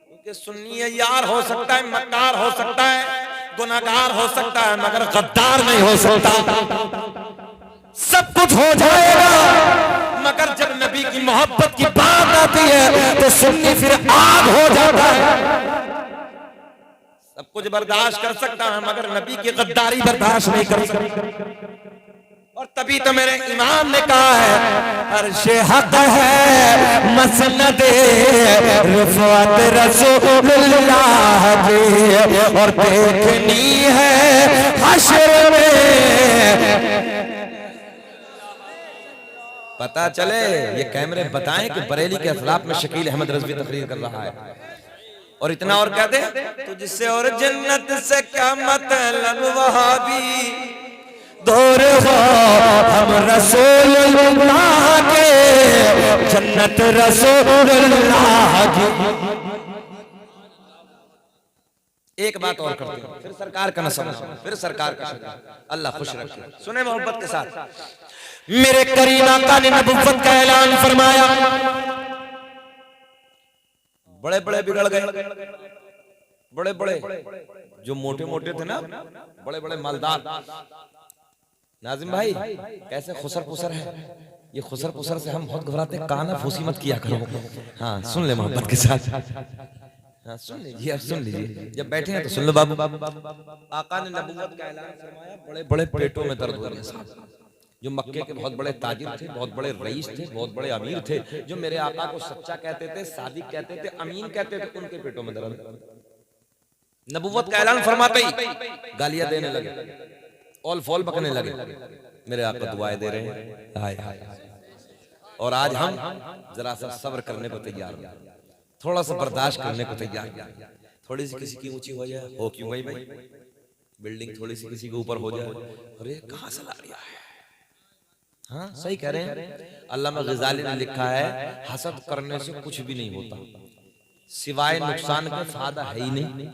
क्योंकि सुन्नी यार हो सकता है, मक्कार हो सकता है, गुनाहगार हो सकता है, मगर गद्दार नहीं हो सकता। सब कुछ हो जाएगा, मगर जब नबी की मोहब्बत की बात आती है तो सुन्नी फिर आग हो जाता है। सब कुछ बर्दाश्त कर सकता है, मगर नबी की गद्दारी बर्दाश्त नहीं कर सकता। और तभी तो मेरे इमाम ने कहा है अर्शे हक है मसनदे रिफ़अत रसूलुल्लाह की, और देखनी है हश्र में। पता चले ये कैमरे बताएं कि बरेली के अखलाक में शकील अहमद रज़वी तकरीर कर रहा है। और इतना और कहते तुझसे और जन्नत से क्या मतलब वहाबी, दूर हो हम रसूलुल्लाह के, जन्नत रसूलुल्लाह की। एक बात और करते हैं, फिर सरकार का नसब, फिर सरकार का शुक्र, अल्लाह खुश रखे। सुने मोहब्बत के साथ, मेरे करीम आका ने नबुव्वत का ऐलान फरमाया। बड़े बड़े बिगड़ गए, बड़े बड़े जो मोटे मोटे थे ना, बड़े बड़े मालदार। नाजिम भाई कैसे खुसर पुसर है, ये खुसर पुसर से हम बहुत घबराते हैं। काना फूसी मत किया करो। हाँ सुन ले मोहब्बत के साथ, हाँ सुन लीजिए, अब सुन लीजिए, जब बैठे हैं तो सुन लो बाबू। आका ने नबुव्वत का ऐलान फरमाया, बड़े बड़े पेटों में दर्द हो रहे हैं। जो मक्के के बहुत बड़े ताजिर थे, बहुत बड़े रईस थे, बहुत बड़े अमीर थे, जो मेरे आका को सच्चा कहते थे, सादिक कहते थे, अमीन कहते थे, उनके पेटों में दर्द। नबुव्वत का ऐलान फरमाते ही गालियां देने लगे, ऑल फॉल बकने लगे। मेरे आका दुआएं दे रहे हैं, हाय हाय। और आज हम जरा सा सब्र करने को तैयार हैं, थोड़ा सा बर्दाश्त करने को तैयार हैं। थोड़ी सी किसी की ऊंची हो जाए, हो क्यों भाई, बिल्डिंग थोड़ी सी किसी के ऊपर हो जाए, अरे कहां से ला लिया है। हाँ सही कह रहे हैं। अल्लामा ग़ज़ाली ने लिखा है हसद करने से कुछ भी नहीं होता, सिवाय नुकसान का फायदा है ही नहीं।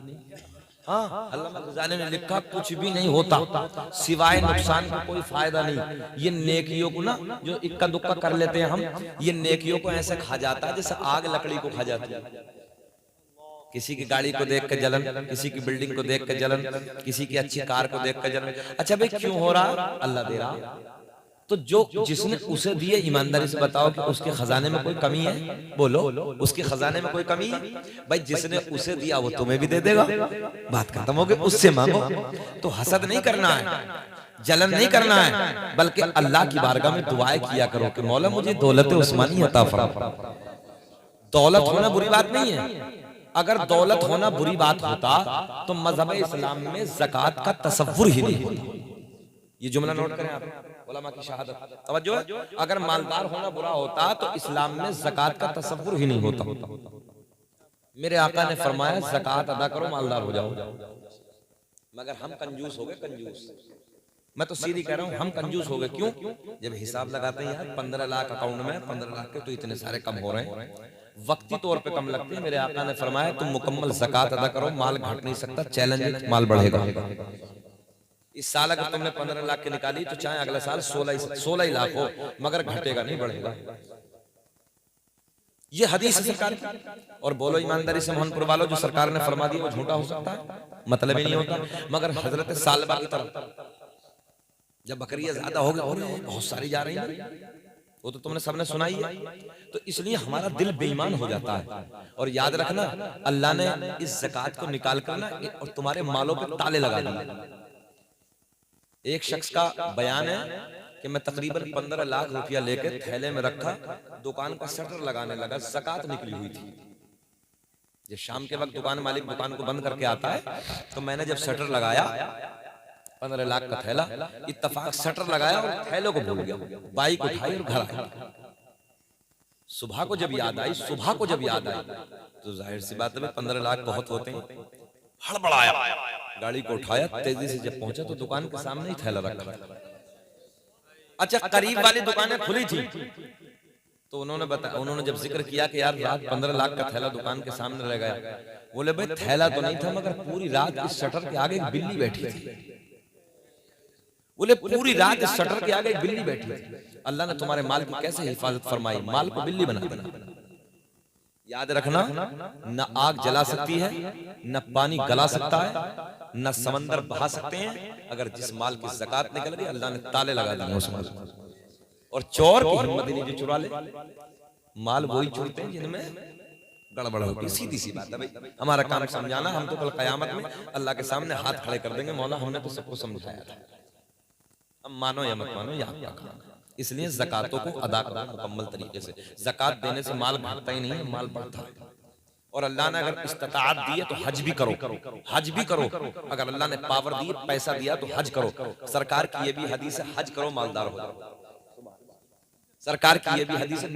हाँ, अल्लामा गज़ाली ने लिखा कुछ भी नहीं होता सिवाय नुकसान का, कोई फायदा नहीं। ये नेकियों को ना जो इक्का दुक्का कर लेते हैं हम, ये नेकियों को ऐसे खा जाता है जैसे आग लकड़ी को खा जाती है। किसी की गाड़ी को देख के जलन, किसी की बिल्डिंग को देख के जलन, किसी की अच्छी कार को देख के जलन। अच्छा भाई क्यों हो रहा? अल्लाह दे रहा। तो जो जिसने उसे दिए, ईमानदारी से बताओ कि उसके खजाने में कोई कमी है? बोलो, उसके खजाने में कोई कमी है? भाई जिसने उसे दिया वो तुम्हें भी दे देगा, बात खत्म हो गई। उससे मांगो। तो हसद नहीं करना है, जलन नहीं करना है, बल्कि अल्लाह की बारगाह में दुआएं किया करो कि मौला मुझे दौलत उस्मानी अता फरमा। दौलत होना बुरी बात नहीं है। अगर दौलत होना बुरी बात होता तो मजहब इस्लाम में ज़कात का तसव्वुर ही नहीं होता। ये जुमला नोट करें आप, उलमा की शहादत, तवज्जो है। अगर मालदार होना बुरा होता तो इस्लाम में ज़कात का तसव्वुर ही नहीं होता। मेरे आका ने फरमाया ज़कात अदा करो, मालदार हो जाओ। मगर हम कंजूस हो गए, कंजूस। मैं तो सीधी कह रहा हूँ, हम कंजूस हो गए। क्यों? जब हिसाब लगाते हैं यार 15 लाख अकाउंट में, 15 लाख के तो इतने सारे कम हो रहे हैं, वक्ती तौर पे कम लगते हैं। मेरे आका ने फरमाया तुम मुकम्मल ज़कात अदा करो, माल घट नहीं सकता, चैलेंज, माल बढ़ेगा। इस साल अगर तुमने 15 लाख की निकाली तो चाहे अगला साल 16 ही लाख हो, मगर घटेगा नहीं, बढ़ेगा। ये हदीस है सरकार की। और बोलो ईमानदारी से मोहनपुर वालों, जो सरकार ने फरमा दिया वो झूठा हो सकता है? मतलब ही नहीं होता। मगर हजरत सालबा की तरफ जब बकरियां ज्यादा हो गई और बहुत सारी जा रही हैं, वो तो तुमने सबने सुनाई है। तो इसलिए हमारा दिल बेईमान हो जाता है। और याद रखना, अल्लाह ने इस ज़कात को निकाल कर ना और तुम्हारे मालों पे ताले लगा दिए। एक शख्स का बयान है कि मैं तकरीबन 15 लाख रुपया लेके थैले में रखा, दुकान का शटर लगाने लगा, ज़कात निकली हुई थी। जब शाम के वक्त दुकान मालिक दुकान को बंद करके आता है, तो मैंने जब शटर लगाया 15 लाख का थैला, इत्तफाक शटर लगाया और थैलों को भूल गया, बाइक उठाई और घर आया। सुबह को जब याद आई, तो जाहिर सी बात है 15 लाख बहुत होते हैं। हड़बड़ाया, गाड़ी को उठाया, तेजी से जब पहुंचा तो दुकान के सामने ही थैला रखा। अच्छा, करीब वाली दुकानें खुली थी, तो उन्होंने जब जिक्र किया कि यार रात 15 लाख का थैला दुकान के सामने रह गया। बोले भाई थैला तो नहीं था, मगर पूरी रात इस शटर के आगे एक बिल्ली बैठी थी। बोले पूरी रात इस शटर के आगे एक बिल्ली बैठी थी। अल्लाह ने तुम्हारे माल की कैसे हिफाजत फरमाई, माल को बिल्ली बना देना। याद रखना, न आग जला सकती है, न पानी गला सकता है, न समंदर बहा सकते हैं। अगर जिस माल की ज़कात निकल गई, अल्लाह ने ताले लगा दिए उस माल। और चोर की हिम्मत नहीं जो चुरा ले। माल वही चुरते हैं जिनमें गड़बड़ होगी। सीधी सी बात है भाई, हमारा काम समझाना। हम तो कल क़यामत में अल्लाह के सामने हाथ खड़े कर देंगे, मौला हमने तो सबको समझाया था। अब मानो या मत मानो, या इसलिए ज़कातों को अदा करो मुकम्मल तरीके से। ज़कात देने से माल घटता ही नहीं है, माल बढ़ता है। और अल्लाह ने अगर इस्तिताअत दी है तो हज भी करो, हज भी करो। अगर अल्लाह ने पावर दी, पैसा दिया तो हज करो। सरकार की ये भी हदीस है, हज करो मालदार हो जाओ। सरकार की ये भी हदीस है।